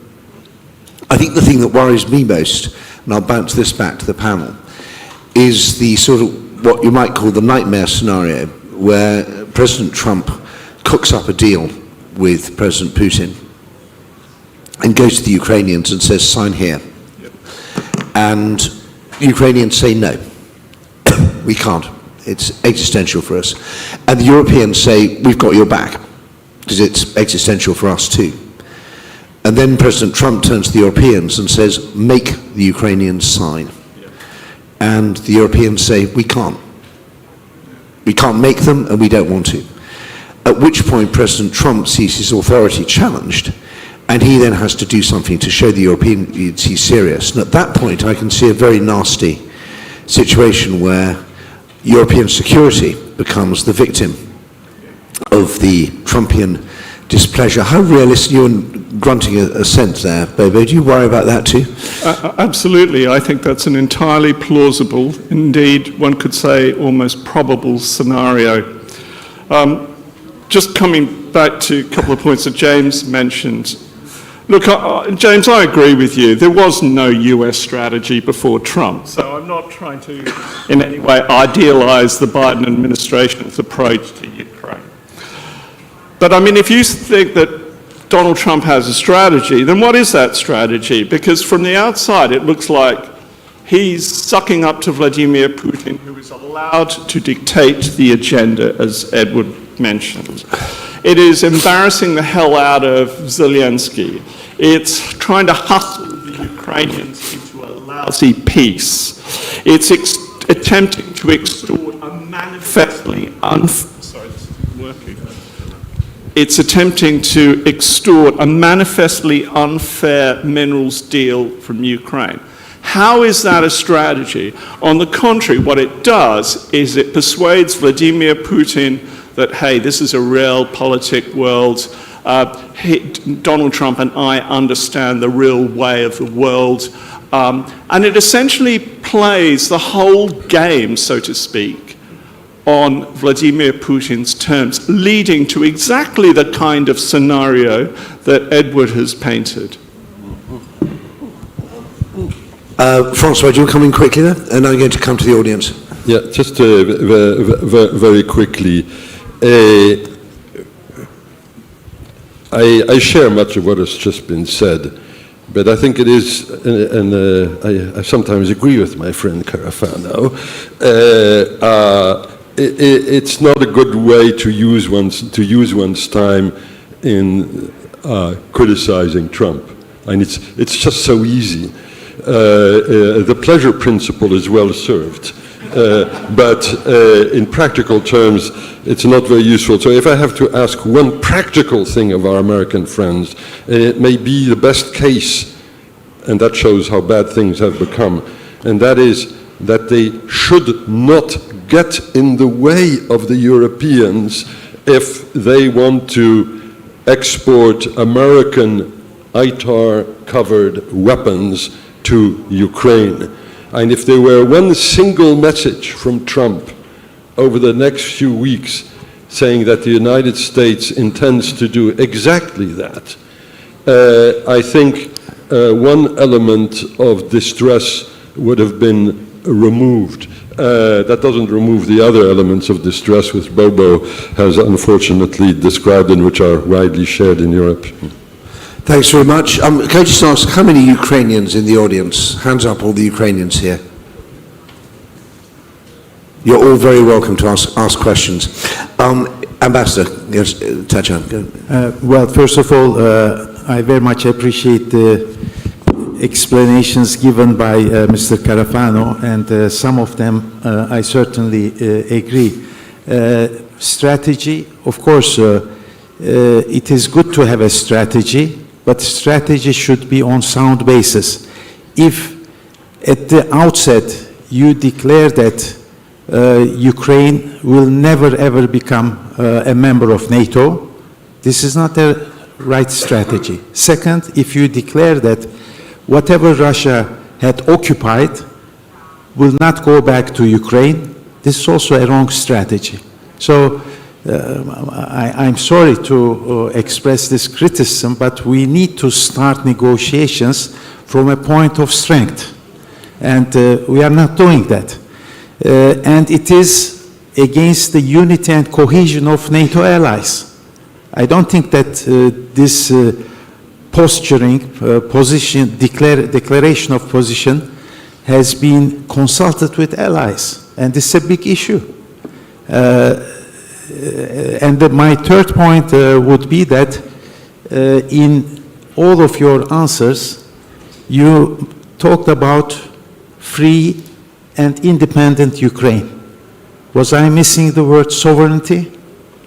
I think the thing that worries me most, and I'll bounce this back to the panel, is the sort of what you might call the nightmare scenario where President Trump cooks up a deal with President Putin and goes to the Ukrainians and says, sign here. Yep. And the Ukrainians say, no, we can't. It's existential for us. And the Europeans say, we've got your back, because it's existential for us too. And then President Trump turns to the Europeans and says, make the Ukrainians sign. Yeah. And the Europeans say, we can't. We can't make them, and we don't want to. At which point President Trump sees his authority challenged, and he then has to do something to show the Europeans he's serious. And at that point, I can see a very nasty situation where European security becomes the victim of the Trumpian displeasure. How realistic, you're grunting assent there, Bobo, do you worry about that too? Absolutely. I think that's an entirely plausible, indeed one could say almost probable scenario. Just coming back to a couple of points that James mentioned. Look, James, I agree with you. There was no US strategy before Trump, so I'm not trying to in any way idealize the Biden administration's approach to Ukraine. But I mean, if you think that Donald Trump has a strategy, then what is that strategy? Because from the outside, it looks like he's sucking up to Vladimir Putin, who is allowed to dictate the agenda, as Edward mentioned. It is embarrassing the hell out of Zelensky. It's trying to hustle the Ukrainians into a lousy peace. It's attempting to extort a manifestly It's attempting to extort a manifestly unfair minerals deal from Ukraine. How is that a strategy? On the contrary, what it does is it persuades Vladimir Putin that, hey, this is a real politic world. Donald Trump and I understand the real way of the world. And it essentially plays the whole game, so to speak, on Vladimir Putin's terms, leading to exactly the kind of scenario that Edward has painted. François, do you come in quickly there? And I'm going to come to the audience. Yeah, just very quickly. I share much of what has just been said, but I think it is, and I sometimes agree with my friend CARAFANO, it's not a good way to use one's time in criticizing Trump. And it's just so easy. The pleasure principle is well served. But in practical terms, it's not very useful. So if I have to ask one practical thing of our American friends, it may be the best case, and that shows how bad things have become, and that is that they should not get in the way of the Europeans if they want to export American ITAR-covered weapons to Ukraine. And if there were one single message from Trump over the next few weeks saying that the United States intends to do exactly that, I think one element of distress would have been removed. That doesn't remove the other elements of distress which Bobo has unfortunately described and which are widely shared in Europe. Thanks very much. Can I just ask, how many Ukrainians in the audience? Hands up, all the Ukrainians here. You're all very welcome to ask questions. Ambassador, yes, Tacan. Well, first of all, I very much appreciate the explanations given by Mr. CARAFANO, and some of them I certainly agree. Strategy, of course, it is good to have a strategy, but strategy should be on sound basis. If at the outset you declare that Ukraine will never ever become a member of NATO, this is not a right strategy. Second, if you declare that whatever Russia had occupied will not go back to Ukraine, this is also a wrong strategy. So I'm sorry to express this criticism, but we need to start negotiations from a point of strength. And we are not doing that. And it is against the unity and cohesion of NATO allies. I don't think that this posturing, declaration of position has been consulted with allies. And this is a big issue. And my third point would be that in all of your answers, you talked about free and independent Ukraine. Was I missing the word sovereignty?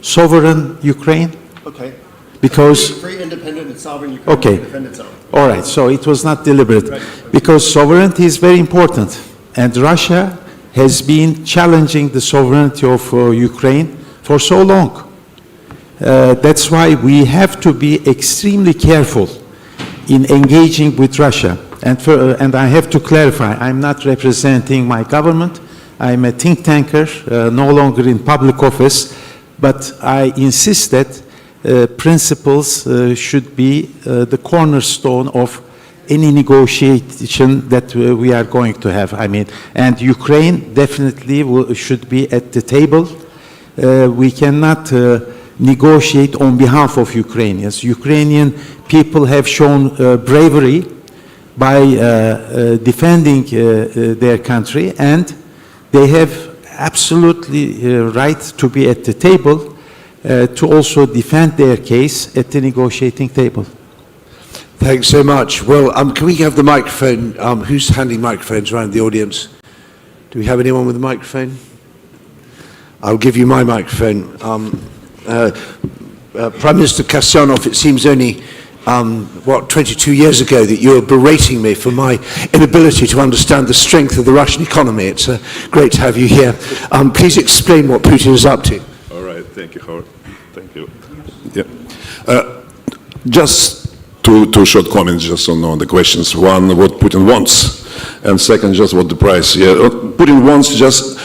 Sovereign Ukraine? Okay. Because Free, independent, and sovereign Ukraine. Okay. Independent zone. all right, so it was not deliberate. Right. Because sovereignty is very important. And Russia has been challenging the sovereignty of Ukraine for so long. That's why we have to be extremely careful in engaging with Russia. And I have to clarify, I'm not representing my government. I'm a think tanker, no longer in public office, but I insist that principles should be the cornerstone of any negotiation that we are going to have. I mean, and Ukraine definitely should be at the table. We cannot negotiate on behalf of Ukrainians. Ukrainian people have shown bravery by defending their country, and they have absolutely right to be at the table to also defend their case at the negotiating table. Thanks so much. Well, can we have the microphone? Who's handing microphones around the audience? Do we have anyone with a microphone? I'll give you my microphone. Prime Minister Kasyanov, it seems only 22 years ago, that you were berating me for my inability to understand the strength of the Russian economy. It's great to have you here. Please explain what Putin is up to. All right, thank you, Howard. Thank you. Yeah. Just two short comments just on the questions. One, what Putin wants, and second, just what the price. Yeah, Putin wants just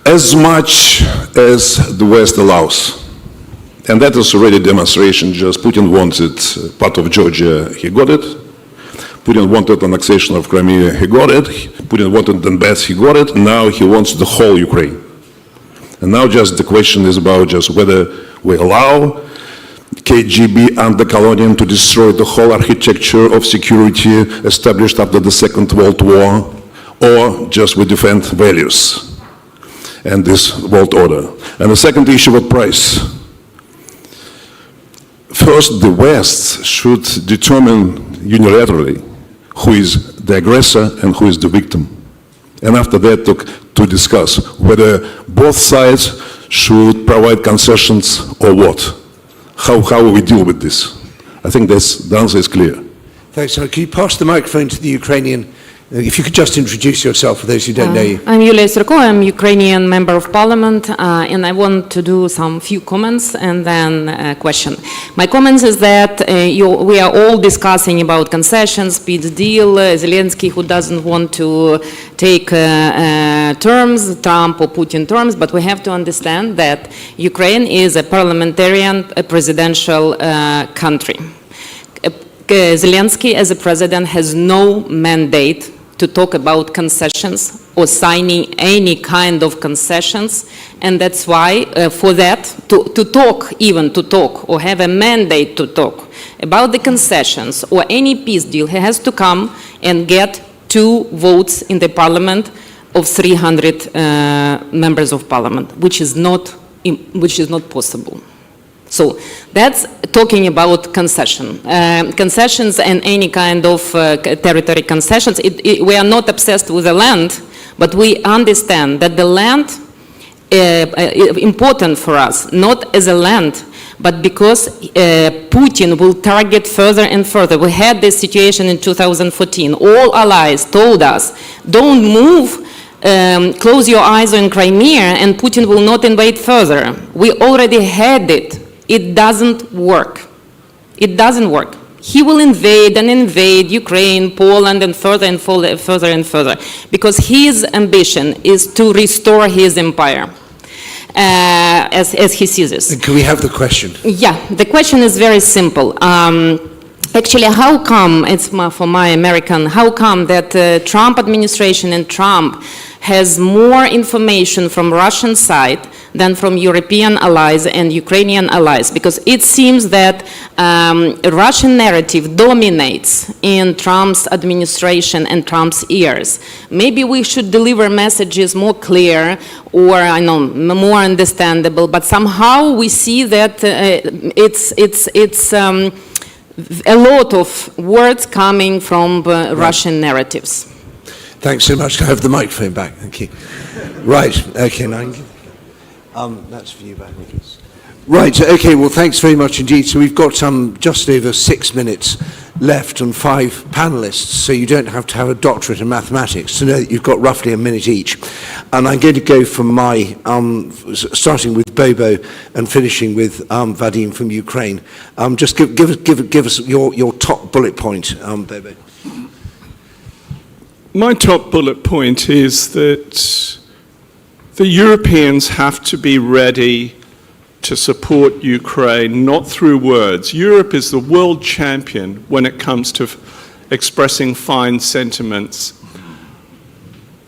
as much as the West allows. And that is already a demonstration. Just Putin wanted part of Georgia, he got it. Putin wanted annexation of Crimea, he got it. Putin wanted Donbass, he got it. Now he wants the whole Ukraine. And now just the question is about just whether we allow KGB and the Colonial to destroy the whole architecture of security established after the Second World War, or just we defend values and this world order. And the second issue, what price? First, the West should determine unilaterally who is the aggressor and who is the victim. And after that, to discuss whether both sides should provide concessions or what. How we deal with this. I think the answer is clear. Thanks. So can you pass the microphone to the Ukrainian? If you could just introduce yourself for those who don't know you. I'm Yulia Sirko, I'm Ukrainian member of parliament, and I want to do some few comments and then a question. My comments is that we are all discussing about concessions, peace deal, Zelensky who doesn't want to take terms, Trump or Putin terms, but we have to understand that Ukraine is a parliamentarian, a presidential country. Zelensky as a president has no mandate to talk about concessions or signing any kind of concessions, and that's why for that, to talk or have a mandate to talk about the concessions or any peace deal, he has to come and get 2 votes in the parliament of 300 members of parliament, which is not possible. So that's talking about concessions and any kind of territory concessions. We are not obsessed with the land, but we understand that the land is important for us, not as a land, but because Putin will target further and further. We had this situation in 2014. All allies told us, don't move, close your eyes on Crimea and Putin will not invade further. We already had it. It doesn't work. It doesn't work. He will invade Ukraine, Poland, and further and further, because his ambition is to restore his empire, as he sees this. And can we have the question? Yeah, the question is very simple. Actually, how come, it's for my American, how come that Trump administration and Trump has more information from Russian side than from European allies and Ukrainian allies? Because it seems that Russian narrative dominates in Trump's administration and Trump's ears. Maybe we should deliver messages more clear or, I know, more understandable, but somehow we see that it's a lot of words coming from Russian narratives. Thanks so much. Can I have the microphone back? Thank you. Right. Okay. Now, that's for you back. Right. Okay. Well, thanks very much indeed. So we've got just over 6 minutes left and 5 panelists, so you don't have to have a doctorate in mathematics to know that you've got roughly a minute each. And I'm going to go from my, starting with Bobo and finishing with Vadym from Ukraine. Just give us your top bullet point, Bobo. My top bullet point is that the Europeans have to be ready to support Ukraine, not through words. Europe is the world champion when it comes to expressing fine sentiments.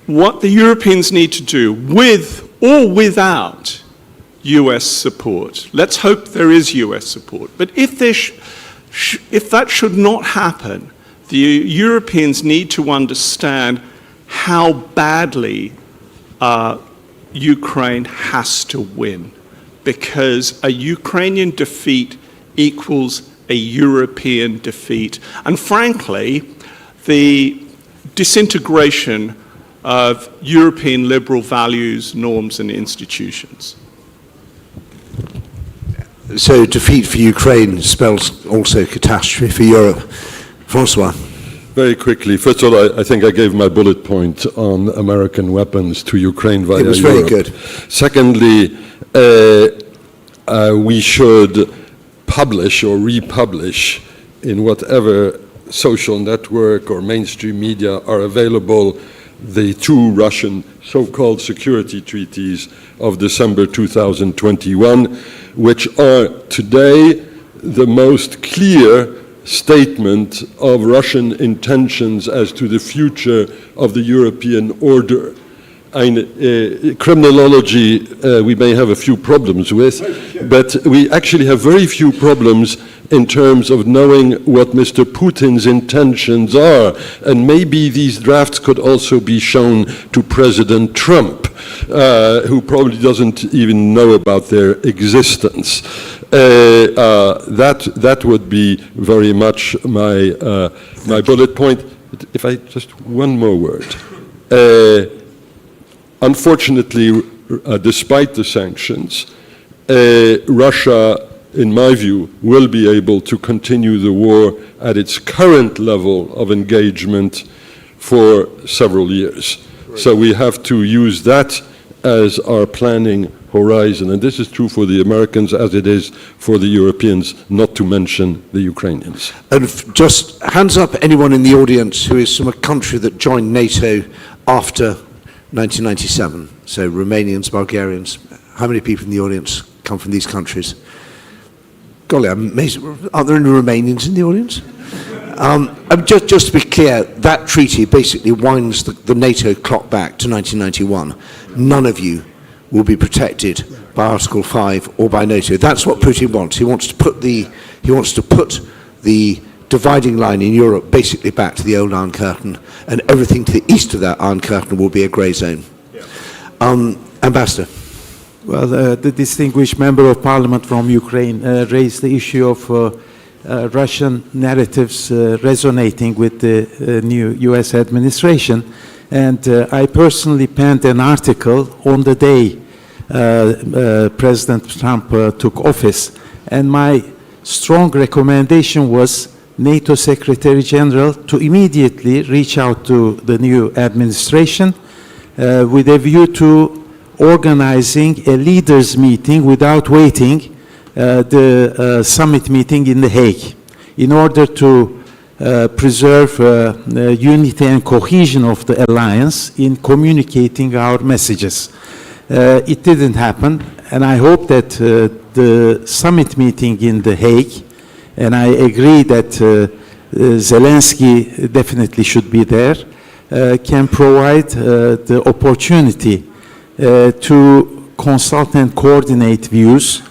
What the Europeans need to do, with or without US support, let's hope there is US support, but if that should not happen, the Europeans need to understand how badly Ukraine has to win, because a Ukrainian defeat equals a European defeat. And frankly, the disintegration of European liberal values, norms, and institutions. So defeat for Ukraine spells also catastrophe for Europe. François. Very quickly, first of all, I think I gave my bullet point on American weapons to Ukraine via Europe. It was very good. Secondly, we should publish or republish in whatever social network or mainstream media are available the two Russian so-called security treaties of December 2021, which are today the most clear statement of Russian intentions as to the future of the European order. Criminology we may have a few problems with, but we actually have very few problems in terms of knowing what Mr. Putin's intentions are. And maybe these drafts could also be shown to President Trump, who probably doesn't even know about their existence. That would be very much my bullet point. If I just one more word. Unfortunately, despite the sanctions, Russia, in my view, will be able to continue the war at its current level of engagement for several years. So we have to use that as our planning horizon. And this is true for the Americans as it is for the Europeans, not to mention the Ukrainians. And just hands up anyone in the audience who is from a country that joined NATO after 1997. So Romanians, Bulgarians. How many people in the audience come from these countries? Golly, I'm amazed. Are there any Romanians in the audience? Just to be clear, that treaty basically winds the NATO clock back to 1991. None of you will be protected by Article 5 or by NATO. That's what Putin wants. He wants to put the dividing line in Europe basically back to the old Iron Curtain, and everything to the east of that Iron Curtain will be a grey zone. Ambassador. Well, the distinguished member of parliament from Ukraine raised the issue of Russian narratives resonating with the new US administration. And I personally penned an article on the day President Trump took office. And my strong recommendation was NATO Secretary General to immediately reach out to the new administration with a view to organizing a leaders meeting without waiting the summit meeting in The Hague in order to preserve unity and cohesion of the alliance in communicating our messages. It didn't happen, and I hope that the summit meeting in The Hague, and I agree that Zelensky definitely should be there, can provide the opportunity to consult and coordinate views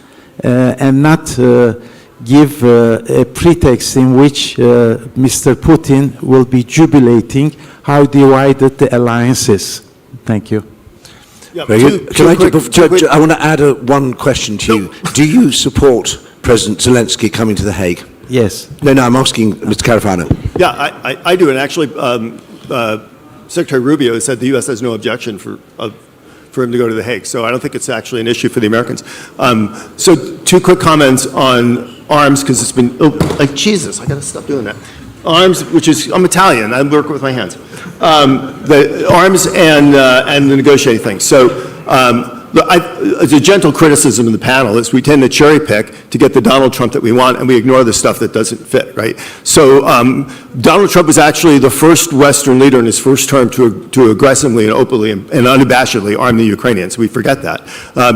and not give a pretext in which Mr. Putin will be jubilating how divided the alliance is. Thank you. Yeah, I want to add one question to you. Do you support President Zelensky coming to The Hague? Yes. No, I'm asking Mr. Carafano. Yeah, I do, and actually, Secretary Rubio said the U.S. has no objection for him to go to The Hague, so I don't think it's actually an issue for the Americans. So two quick comments on arms, because it's been, like Jesus, I gotta stop doing that. Arms, which is, I'm Italian, I work with my hands. The arms and the negotiating thing. So it's a gentle criticism in the panel is we tend to cherry pick to get the Donald Trump that we want, and we ignore the stuff that doesn't fit, right? So Donald Trump was actually the first Western leader in his first term to aggressively and openly and unabashedly arm the Ukrainians. We forget that.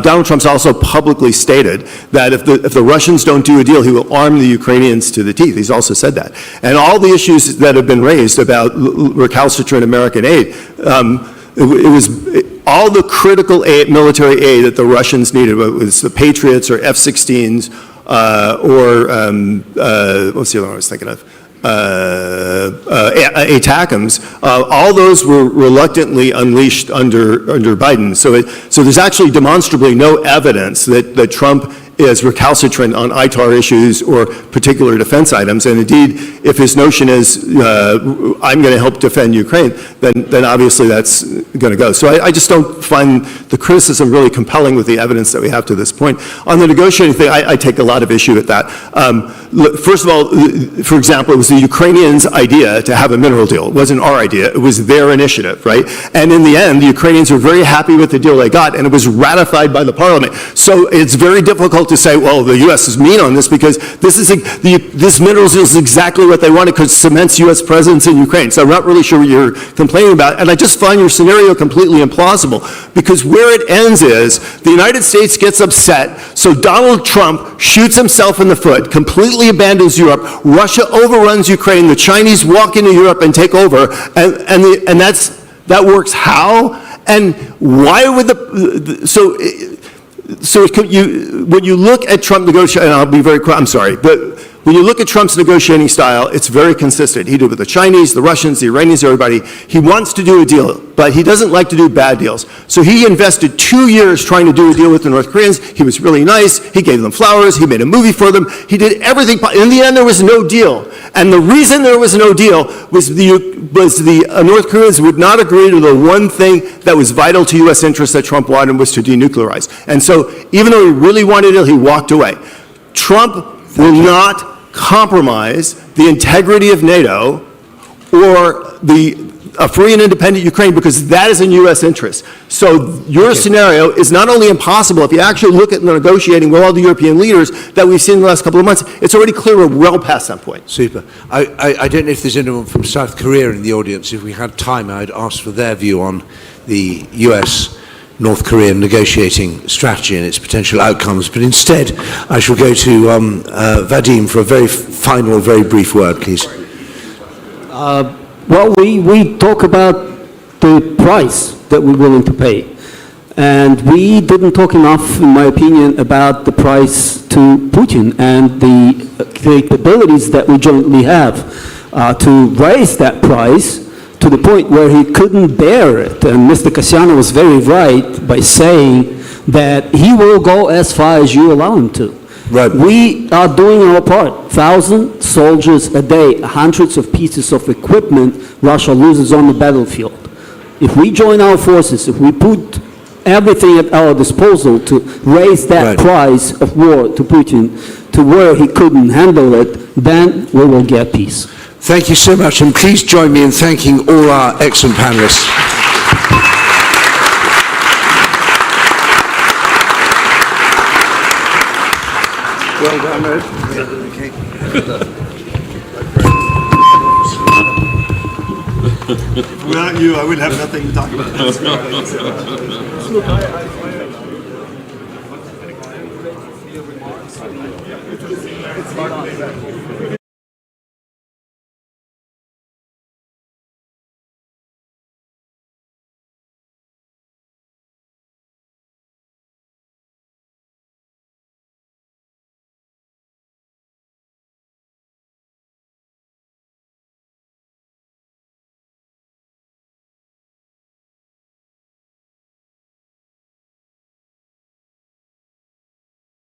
Donald Trump's also publicly stated that if the Russians don't do a deal, he will arm the Ukrainians to the teeth. He's also said that. And all the issues that have been raised about recalcitrant American aid, all the critical military aid that the Russians needed, whether it was the Patriots or F-16s or what's the other one I was thinking of? ATACMs, all those were reluctantly unleashed under Biden. So there's actually demonstrably no evidence that Trump is recalcitrant on ITAR issues or particular defense items. And indeed, if his notion is, I'm going to help defend Ukraine, then obviously that's going to go. So I just don't find the criticism really compelling with the evidence that we have to this point. On the negotiating thing, I take a lot of issue with that. First of all, for example, it was the Ukrainians' idea to have a mineral deal. It wasn't our idea. It was their initiative, right? And in the end, the Ukrainians were very happy with the deal they got, and it was ratified by the parliament. So it's very difficult to say, well, the U.S. is mean on this because this mineral deal is exactly what they wanted because it cements U.S. presence in Ukraine. So I'm not really sure what you're complaining about. And I just find your scenario completely implausible because where it ends is the United States gets upset, so Donald Trump shoots himself in the foot, completely abandons Europe, Russia overruns Ukraine, the Chinese walk into Europe and take over, and that works how? And why would when you look at Trump negotiating, and I'll be very quick, I'm sorry, but when you look at Trump's negotiating style, it's very consistent. He did it with the Chinese, the Russians, the Iranians, everybody. He wants to do a deal, but he doesn't like to do bad deals. So he invested 2 years trying to do a deal with the North Koreans. He was really nice. He gave them flowers. He made a movie for them. He did everything. In the end, there was no deal. And the reason there was no deal was the North Koreans would not agree to the one thing that was vital to U.S. interests that Trump wanted, was to denuclearize. And so even though he really wanted a deal, he walked away. Trump will not compromise the integrity of NATO or a free and independent Ukraine because that is in U.S. interest. So your scenario is not only impossible, if you actually look at the negotiating with all the European leaders that we've seen in the last couple of months, it's already clear we're well past that point. Super. I don't know if there's anyone from South Korea in the audience. If we had time, I'd ask for their view on the US North Korean negotiating strategy and its potential outcomes, but instead I shall go to Vadym for a very final, very brief word, please. Well, we talk about the price that we're willing to pay, and we didn't talk enough, in my opinion, about the price to Putin and the capabilities that we jointly have to raise that price to the point where he couldn't bear it. And Mr. Cassiano was very right by saying that he will go as far as you allow him to. Right. We are doing our part. 1,000 soldiers a day, hundreds of pieces of equipment Russia loses on the battlefield. If we join our forces, if we put everything at our disposal to raise that price of war to Putin to where he couldn't handle it, then we will get peace. Thank you so much, and please join me in thanking all our excellent panelists. Well done, Ed. Without you, I would have nothing to talk about. Look,